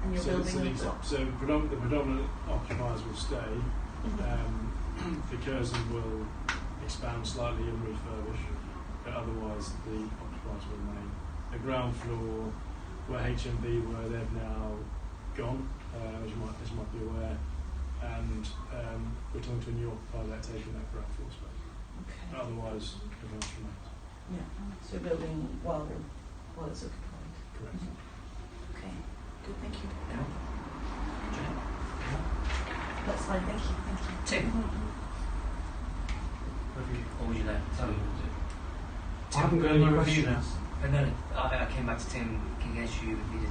And you're building on top. So the predominant occupiers will stay. Mhm. The Curzon will expand slightly and refurbish, but otherwise the occupiers will remain. The ground floor, where HMV were, they've now gone, as you might be aware, and we're talking to a new occupier about taking that ground floor space. Okay. Otherwise, everyone remains. Yeah. So building while it's occupied. Correct. Okay. Good. Thank you. Yeah. That's fine. Thank you. Thank you. Tim, what would you like to tell me? I haven't got any questions. No, I came back to Tim in case you needed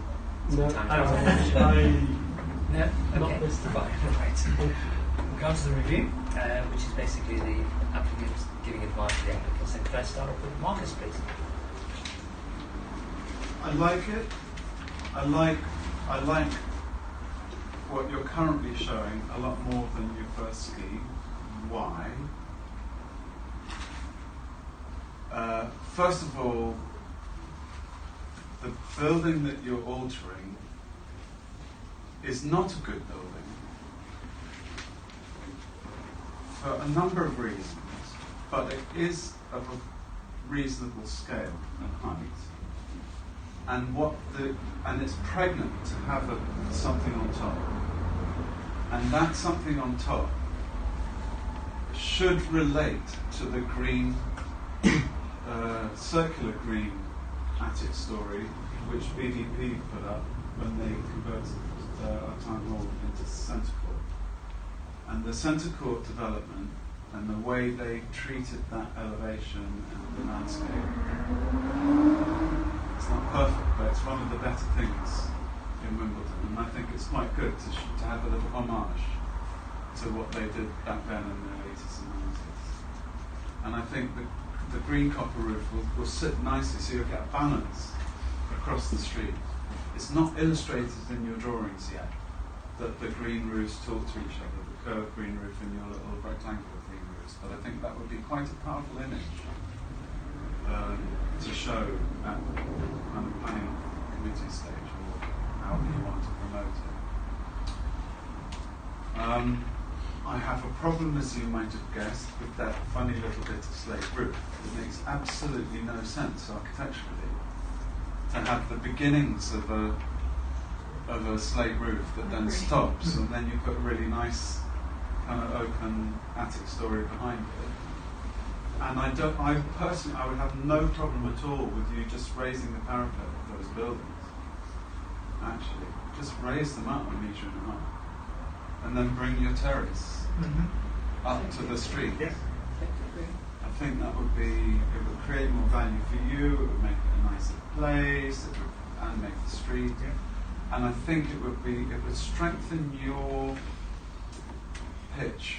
No, some time. I No? not Okay. this time. Fine. Right. We'll go on to the review, which is basically the applicant giving advice to the applicant. So could I start off with Marcus, please? I like it. I like what you're currently showing a lot more than your first scheme. Why? First of all, the building that you're altering is not a good building for a number of reasons, but it is of a reasonable scale and height. And it's pregnant to have something on top. And that something on top should relate to the green, circular green attic story, which BDP put up when they converted our town hall into centre court. And the centre court development and the way they treated that elevation and the landscape, it's not perfect, but it's one of the better things in Wimbledon, and I think it's quite good to have a little homage to what they did back then in the 80s and 90s. And I think the green copper roof will sit nicely, so you'll get balance across the street. It's not illustrated in your drawings yet that the green roofs talk to each other, the curved green roof and your little rectangular green roofs, but I think that would be quite a powerful image to show at the kind of planning committee stage, or however you want to promote it. I have a problem, as you might have guessed, with that funny little bit of slate roof. It makes absolutely no sense architecturally to have the beginnings of a slate roof that then stops, and then you put a really nice kind of open attic story behind it. And I personally would have no problem at all with you just raising the parapet of those buildings. Actually, just raise them up a metre and a half, and then bring your terrace up to the street. Yes. I think that would create more value for you. It would make it a nicer place, and make the street. Yeah. And I think it would strengthen your pitch.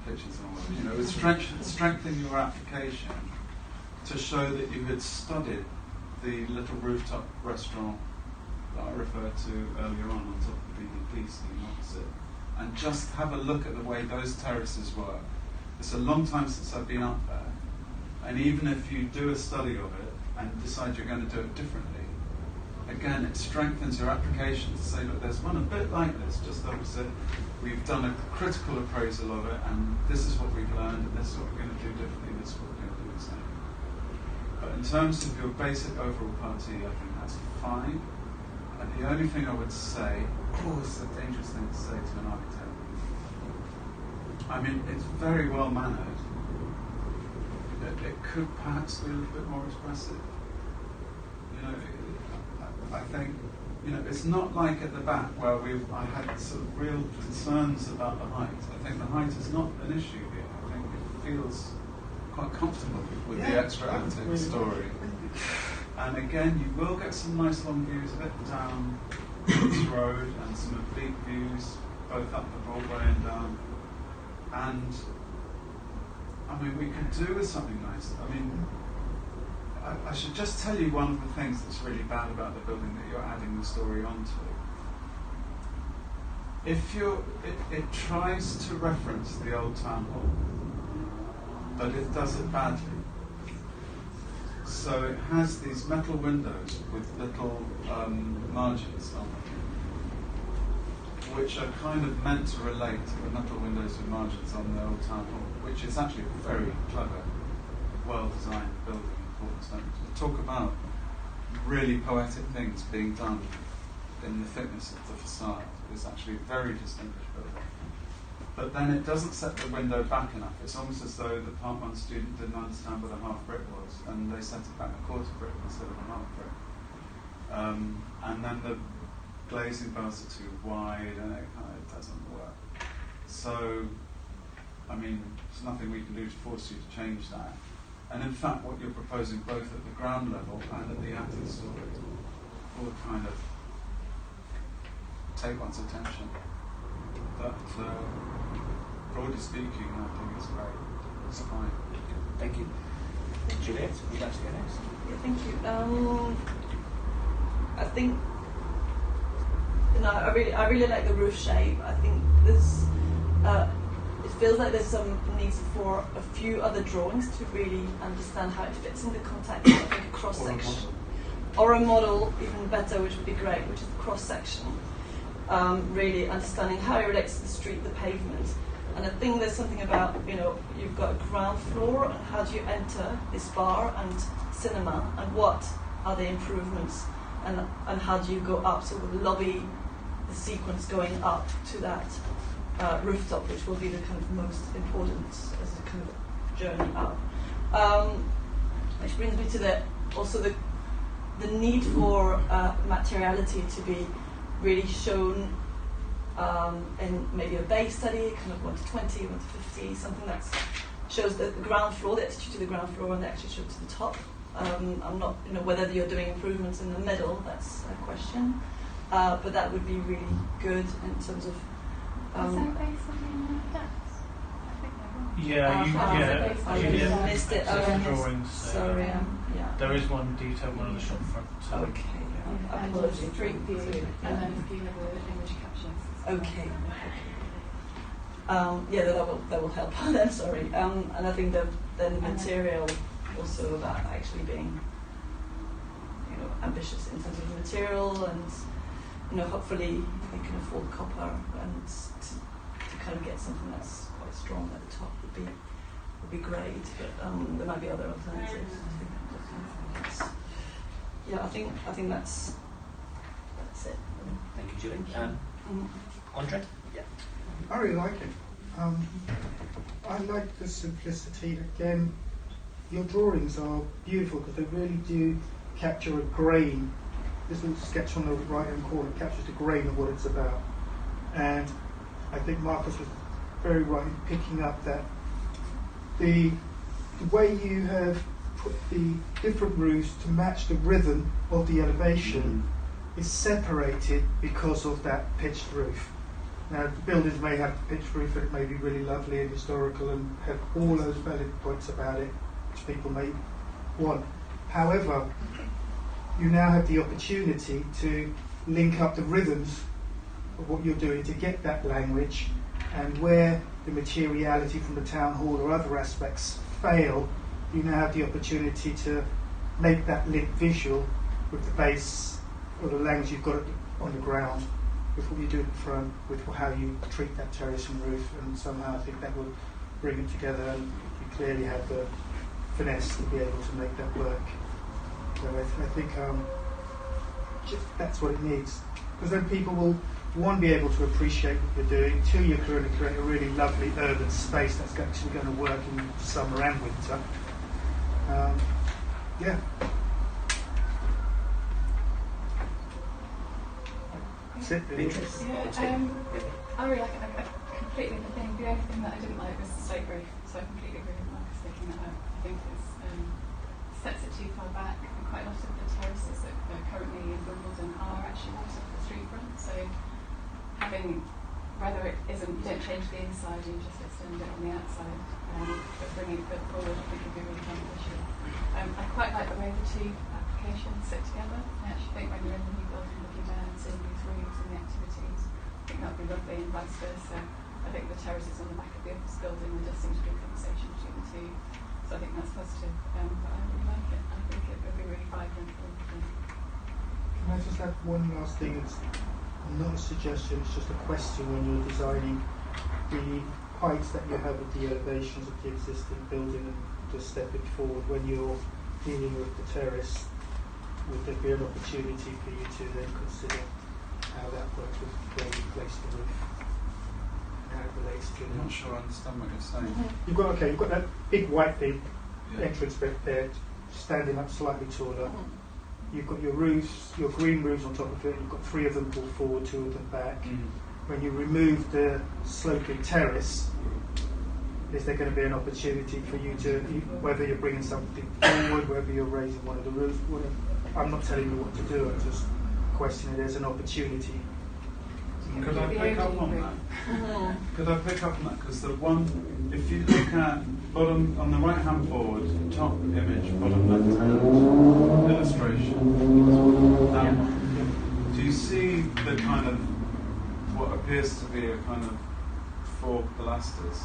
Pitch is a word. You know, it would strengthen your application to show that you had studied the little rooftop restaurant that I referred to earlier on top of the BDP scheme opposite, and just have a look at the way those terraces work. It's a long time since I've been up there, and even if you do a study of it and decide you're going to do it differently, again, it strengthens your application to say, look, there's one a bit like this, just opposite. We've done a critical appraisal of it, and this is what we've learned, and this is what we're going to do differently, this is what we're going to do the same. But in terms of your basic overall party, I think that's fine. And the only thing I would say, it's a dangerous thing to say to an architect. I mean, it's very well mannered. It could perhaps be a little bit more expressive. You know, I think, you know, it's not like at the back where I had sort of real concerns about the height. I think the height is not an issue here. I think it feels quite comfortable with the extra attic story. And again, you will get some nice long views of it down this road and some oblique views both up the Broadway and down. And I mean, we could do with something nice. I mean, I should just tell you one of the things that's really bad about the building that you're adding the story onto. If it tries to reference the old town hall, but it does it badly. So it has these metal windows with little margins on them, which are kind of meant to relate to the metal windows with margins on the old town hall, which is actually a very clever, well-designed building. Talk about really poetic things being done in the thickness of the facade. It's actually a very distinguished building. But then it doesn't set the window back enough. It's almost as though the Part 1 student didn't understand what a half brick was, and they set it back a quarter brick instead of a half brick. And then the glazing bars are too wide, and it kind of doesn't work. So, I mean, there's nothing we can do to force you to change that. And in fact, what you're proposing both at the ground level and at the attic story will kind of take one's attention. But broadly speaking, I think it's great. It's fine. Thank you. Juliet, would you like to go next? Yeah, thank you. I think, you know, I really like the roof shape. I think this. It feels like there's some need for a few other drawings to really understand how it fits in the context of like a cross section, or a model, even better, which would be great, which is the cross section. Really understanding how it relates to the street, the pavement, and I think there's something about, you know, you've got a ground floor, and how do you enter this bar and cinema, and what are the improvements, and how do you go up? So the lobby, the sequence going up to that. Rooftop, which will be the kind of most important as a kind of journey up. Which brings me to also the need for materiality to be really shown in maybe a base study, kind of 1 to 20, 1 to 50, something that shows the ground floor, the attitude to the ground floor, and the attitude to the top. I'm not, you know, whether you're doing improvements in the middle, that's a question. But that would be really good in terms of. Is there a base study in the decks? I think there was. I missed it. Drawings. Sorry. Yeah. There is one detailed one on the shop front. So Okay. And a street view, and then a few other image captions. Okay. Yeah, that will help. Then sorry. And I think then the material also about actually being, you know, ambitious in terms of the material, and you know, hopefully we can afford copper, and to kind of get something that's quite strong at the top would be great. But there might be other alternatives. I think that's it. Thank you, Julie. Andre? Yeah. I really like it. I like the simplicity. Again, your drawings are beautiful because they really do capture a grain. This little sketch on the right-hand corner captures the grain of what it's about. And I think Marcus was very right in picking up that the way you have put the different roofs to match the rhythm of the elevation is separated because of that pitched roof. Now, the buildings may have the pitched roof, and it may be really lovely and historical and have all those valid points about it, which people may want. However, you now have the opportunity to link up the rhythms of what you're doing to get that language, and where the materiality from the town hall or other aspects fail, you now have the opportunity to make that link visual with the base or the language you've got on the ground, with what you do at the front, with how you treat that terrace and roof, and somehow I think that will bring it together, and you clearly have the finesse to be able to make that work. So I think that's what it needs, because then people will, one, be able to appreciate what you're doing, two, you're going to create a really lovely urban space that's actually going to work in summer and winter. Yeah. That's it, really. I really like it. I completely, the only thing that I didn't like was the slate roof, so I completely agree with Marcus taking that out. I think it sets it too far back, and quite a lot of the terraces that are currently in Wimbledon are actually right off the street front, so having, whether it isn't, you don't change the inside, you just extend it on the outside, but bringing it forward I think would be really beneficial. I quite like the way the two applications sit together. I actually think when you're in the new building looking down and seeing these rooms and the activities, I think that would be lovely, and vice versa. I think the terraces on the back of the office building, there does seem to be a conversation between the two, so I think that's positive. But I really like it. I think it would be really vibrant. Can I just add one last thing? It's not a suggestion, it's just a question when you're designing the heights that you have at the elevations of the existing building, and just stepping forward when you're dealing with the terrace, would there be an opportunity for you to then consider how that works with where you place the roof and how it relates to I'm not sure I understand what you're saying. You've got that big white thing, Yeah. entrance bit there, standing up slightly taller. You've got your roofs, your green roofs on top of it. You've got 3 of them pulled forward, 2 of them back. When you remove the sloping terrace, is there going to be an opportunity for you to, whether you're bringing something forward, whether you're raising one of the roofs, whatever. I'm not telling you what to do, I'm just questioning there's an opportunity. Could I pick up on that? Could I pick up on that? Because the one, if you look at bottom, on the right hand board, top image, bottom left hand illustration, do you see the kind of, what appears to be a kind of 4 pilasters?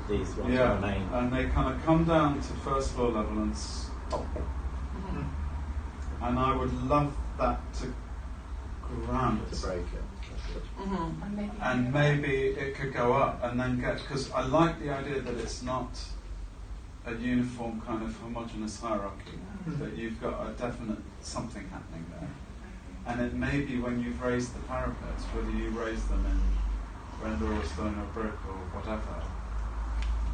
These ones Yeah, are the main. and they kind of come down to first floor level and stop. And I would love that to ground To break it. and maybe it could go up and then get, because I like the idea that it's not a uniform kind of homogeneous hierarchy, that you've got a definite something happening there. And it may be when you've raised the parapets, whether you raise them in render or stone or brick or whatever,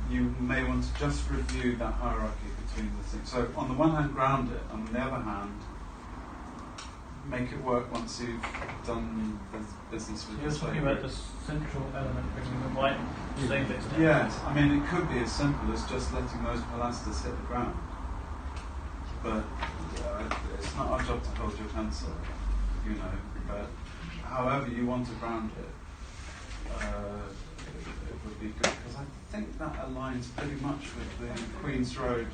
you may want to just review that hierarchy between the things. So on the one hand, ground it, and on the other hand, make it work once you've done the business with You're the talking slavery. about the central element, bringing the white slate bits down. Yes, I mean it could be as simple as just letting those pilasters hit the ground. But it's not our job to hold your pencil, you know. But however you want to ground it, it would be good, because I think that aligns pretty much with the Queen's Road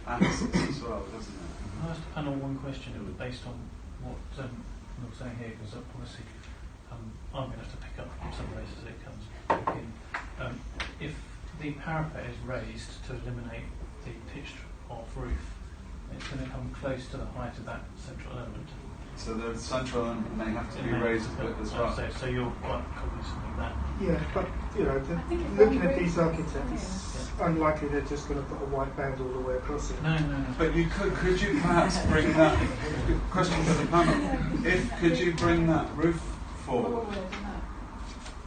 axis as well, doesn't it? Can I ask the panel one question based on what you're saying here, because obviously I'm going to have to pick up from some places as it comes in. If the parapet is raised to eliminate the pitched off roof, it's going to come close to the height of that central element. So the central element may have to be raised a bit as well. So you're quite cognizant of that. Yeah, but you know, looking at these architects, it's unlikely they're just going to put a white band all the way across it. No. But you could you perhaps bring that question for the panel? Could you bring that roof forward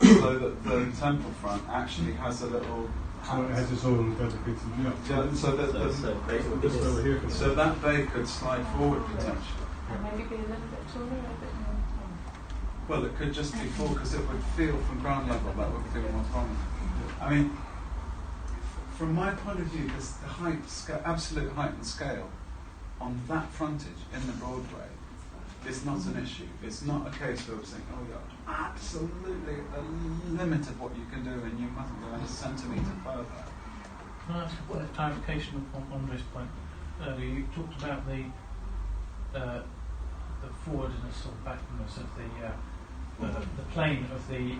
so that the temple front actually has a little? So it has its own dedicated view. Yeah, so that bay could slide forward potentially. And maybe be a little bit taller, a bit more. Well, it could just be full, because it would feel from ground level, that would feel more prominent. I mean, from my point of view, the height, absolute height and scale on that frontage in the Broadway is not an issue. It's not a case of saying, oh, you're absolutely at the limit of what you can do and you mustn't go a centimetre further. Can I ask a clarification on Andre's point earlier? You talked about the the forwardness or backwardness of the plane of the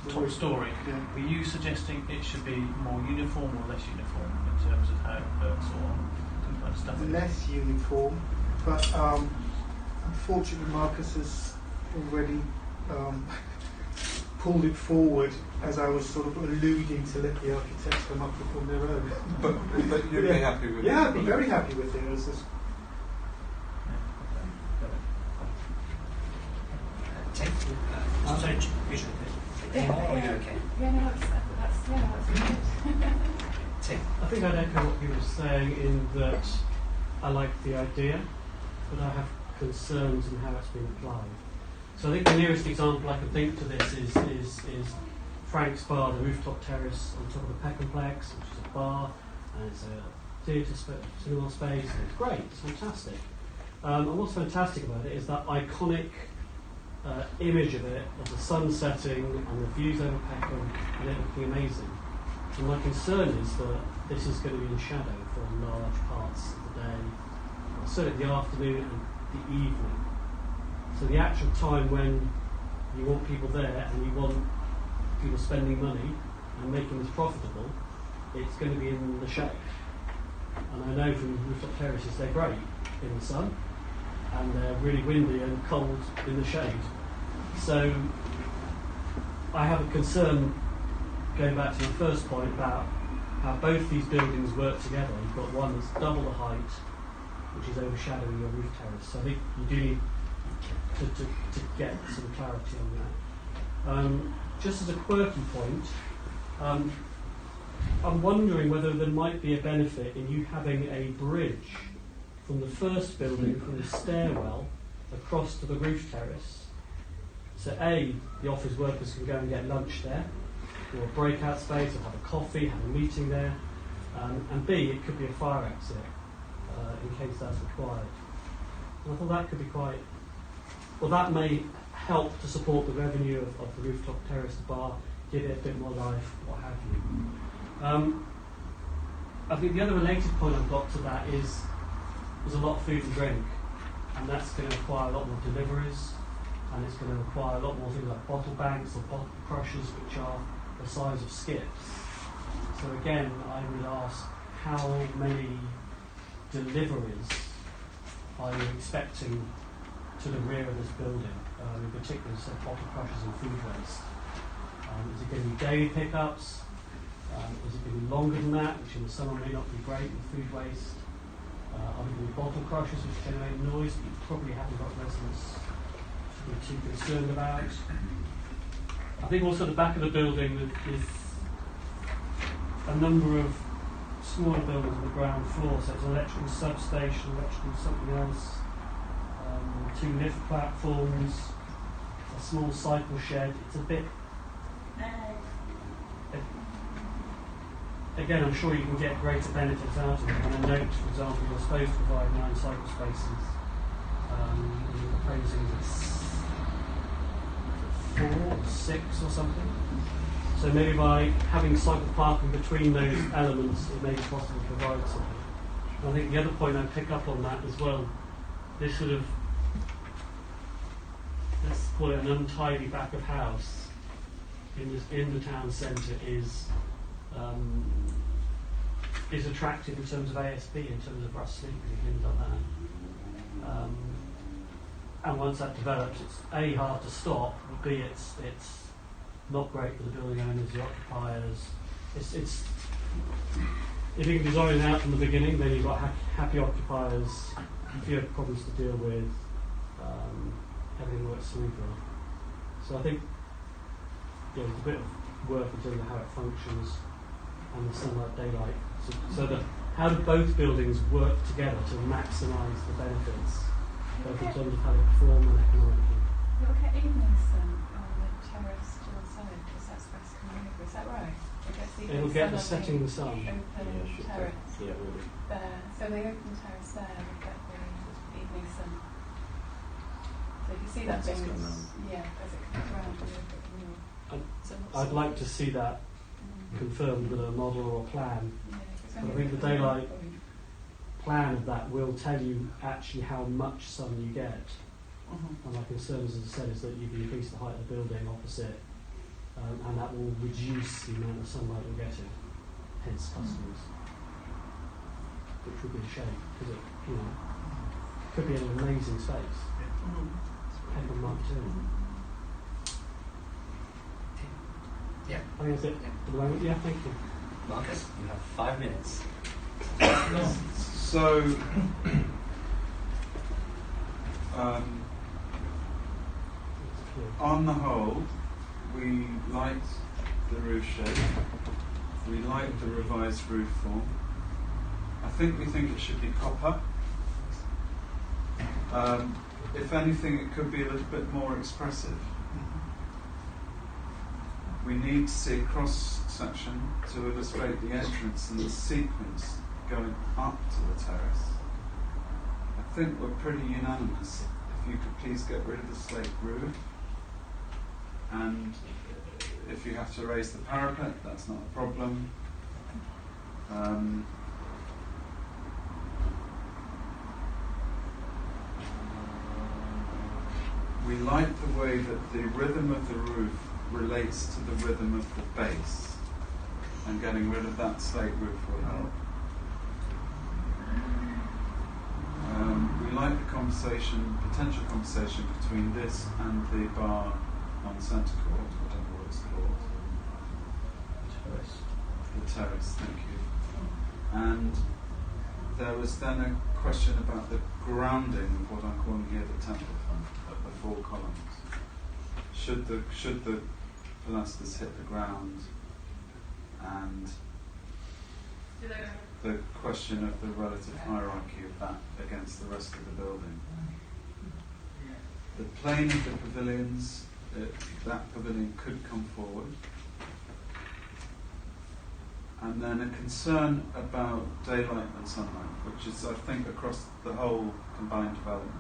top story. Yeah. Were you suggesting it should be more uniform or less uniform in terms of how it looks or some kind of stuff? Less uniform, but unfortunately Marcus has already pulled it forward as I was sort of alluding to let the architects come up with on their own. But you'd be happy with it? Yeah, I'd be very happy with it. It was just Tim? Sorry, visual. Yeah, Are you okay? Yeah, no, that's good. Tim? I think I'd echo what you were saying in that I like the idea, but I have concerns in how it's been applied. So I think the nearest example I can think to this is Frank's Bar, the rooftop terrace on top of the Peckhamplex, which is a bar, and it's a theatre cinema space, and it's great, it's fantastic. And what's fantastic about it is that iconic image of it, of the sun setting and the views over Peckham, and it looking amazing. And my concern is that this is going to be in shadow for large parts of the day, certainly the afternoon and the evening. So the actual time when you want people there and you want people spending money and making this profitable, it's going to be in the shade. And I know from rooftop terraces they're great in the sun and they're really windy and cold in the shade. So I have a concern, going back to my first point, about how both these buildings work together. You've got one that's double the height, which is overshadowing your roof terrace. So I think you do need to get some clarity on that. Just as a quirky point, I'm wondering whether there might be a benefit in you having a bridge from the first building, from the stairwell, across to the roof terrace. So A, the office workers can go and get lunch there, or a breakout space, or have a coffee, have a meeting there. And B, it could be a fire exit, in case that's required. And I thought that could be quite... Well, that may help to support the revenue of the rooftop terrace bar, give it a bit more life, what have you. I think the other related point I've got to that is there's a lot of food and drink, and that's going to require a lot more deliveries, and it's going to require a lot more things like bottle banks or bottle crushers, which are the size of skips. So again, I would ask, how many deliveries are you expecting to the rear of this building, in particular, so bottle crushers and food waste? Is it going to be daily pickups? Is it going to be longer than that, which in the summer may not be great with food waste? Are there going to be bottle crushers which generate noise that you probably haven't got residents to be too concerned about? I think also at the back of the building is a number of smaller buildings on the ground floor, so it's an electrical substation, electrical something else, 2 lift platforms, a small cycle shed. It's a bit... Again, I'm sure you can get greater benefits out of it. And I note, for example, you're supposed to provide 9 cycle spaces. And you're proposing it's 4 or 6 or something. So maybe by having cycle parking between those elements, it may be possible to provide something. And I think the other point I'd pick up on that as well, this sort of, let's call it an untidy back of house in the town centre is attractive in terms of ASB, in terms of us sleeping and things like that. And once that develops, it's A, hard to stop, but B, it's not great for the building owners, the occupiers. It's if you can design it out from the beginning, then you've got happy occupiers, fewer problems to deal with, everything works smoothly. So I think there's a bit of work in terms of how it functions and the sunlight daylight. So how do both buildings work together to maximise the benefits, both in terms of how they perform and economically? You'll get evening sun on the terrace to the side because that's West Community, is that right? It'll get the setting the sun. Open terrace. Yeah, it will be. There. So the open terrace there will get the evening sun. So if you see that Once it's being, gone round. yeah, as it comes around, you'll look at the new. So I'd like to see that confirmed with a model or a plan. But I think the daylight plan of that will tell you actually how much sun you get And my concern, as I said, is that you've increased the height of the building opposite, and that will reduce the amount of sunlight we're getting, hence customers. Which would be a shame, because it, could be an amazing space. Heck of Mark too. Yeah. I think that's it for the moment. Yeah, thank you. Marcus, you have 5 minutes. So, on the whole, we liked the roof shape. We liked the revised roof form. We think it should be copper. If anything, it could be a little bit more expressive. We need to see a cross section to illustrate the entrance and the sequence going up to the terrace. I think we're pretty unanimous. If you could please get rid of the slate roof, and if you have to raise the parapet, that's not a problem. We like the way that the rhythm of the roof relates to the rhythm of the base, and getting rid of that slate roof will help. We like the potential conversation between this and the bar on Centre Court, whatever what it's called. The terrace, thank you. And there was then a question about the grounding of what I'm calling here the temple front, of the 4 columns. Should the pilasters hit the ground, and the question of the relative hierarchy of that against the rest of the building. The plane of the pavilions, that pavilion could come forward. And then a concern about daylight and sunlight, which is, I think, across the whole combined development.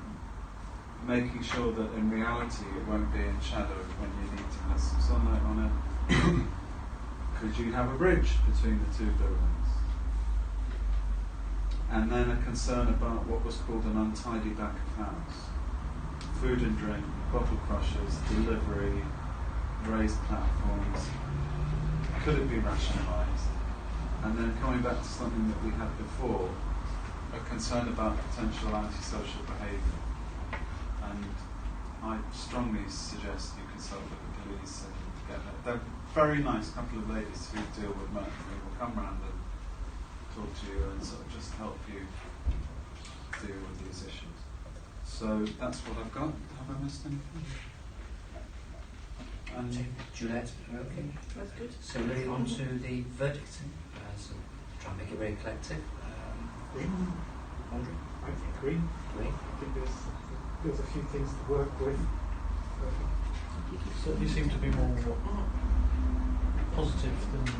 Making sure that in reality it won't be in shadow when you need to have some sunlight on it. Could you have a bridge between the 2 buildings? And then a concern about what was called an untidy back of house. Food and drink, bottle crushers, delivery, raised platforms. Could it be rationalised? And then coming back to something that we had before, a concern about potential antisocial behaviour. And I strongly suggest you consult with the police and get that. They're a very nice couple of ladies who deal with Merton, who will come round and talk to you and sort of just help you deal with these issues. So that's what I've got. Have I missed anything? Juliet, okay. That's good. So moving on to the verdict. So try and make it very collective. Green. Andre? I think green. Green. I think there's a few things to work with. Certainly seem to be more positive than the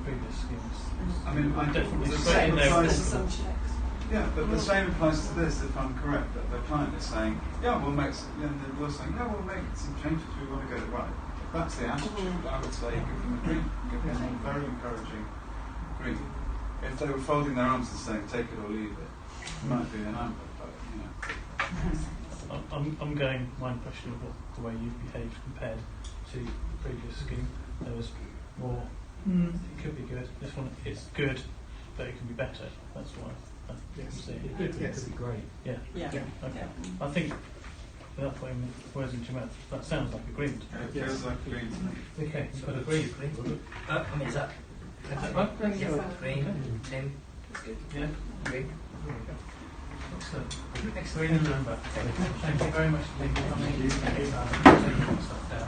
previous schemes. I mean, I definitely the say same there. applies Some to, checks. yeah, but the same applies to this. If I'm correct, that the client is saying, yeah, we'll make some, and we're saying, yeah, we'll make some changes. We want to get it right. If that's the attitude, I would say give them a green. Give them some very encouraging green. If they were folding their arms and saying, take it or leave it, it might be an amber, but you know. I'm going my impression of the way you've behaved compared to the previous scheme. There was more, it could be good. This one is good, but it can be better. That's what I'm saying. It could be great. Yeah. Yeah. Okay. I think, without putting words into your mouth, that sounds like agreement. It feels like green. Okay, so agree. I mean, is that green? Tim? Yeah. Green? Excellent. Green and amber. Thank you very much for coming. Taking stuff down.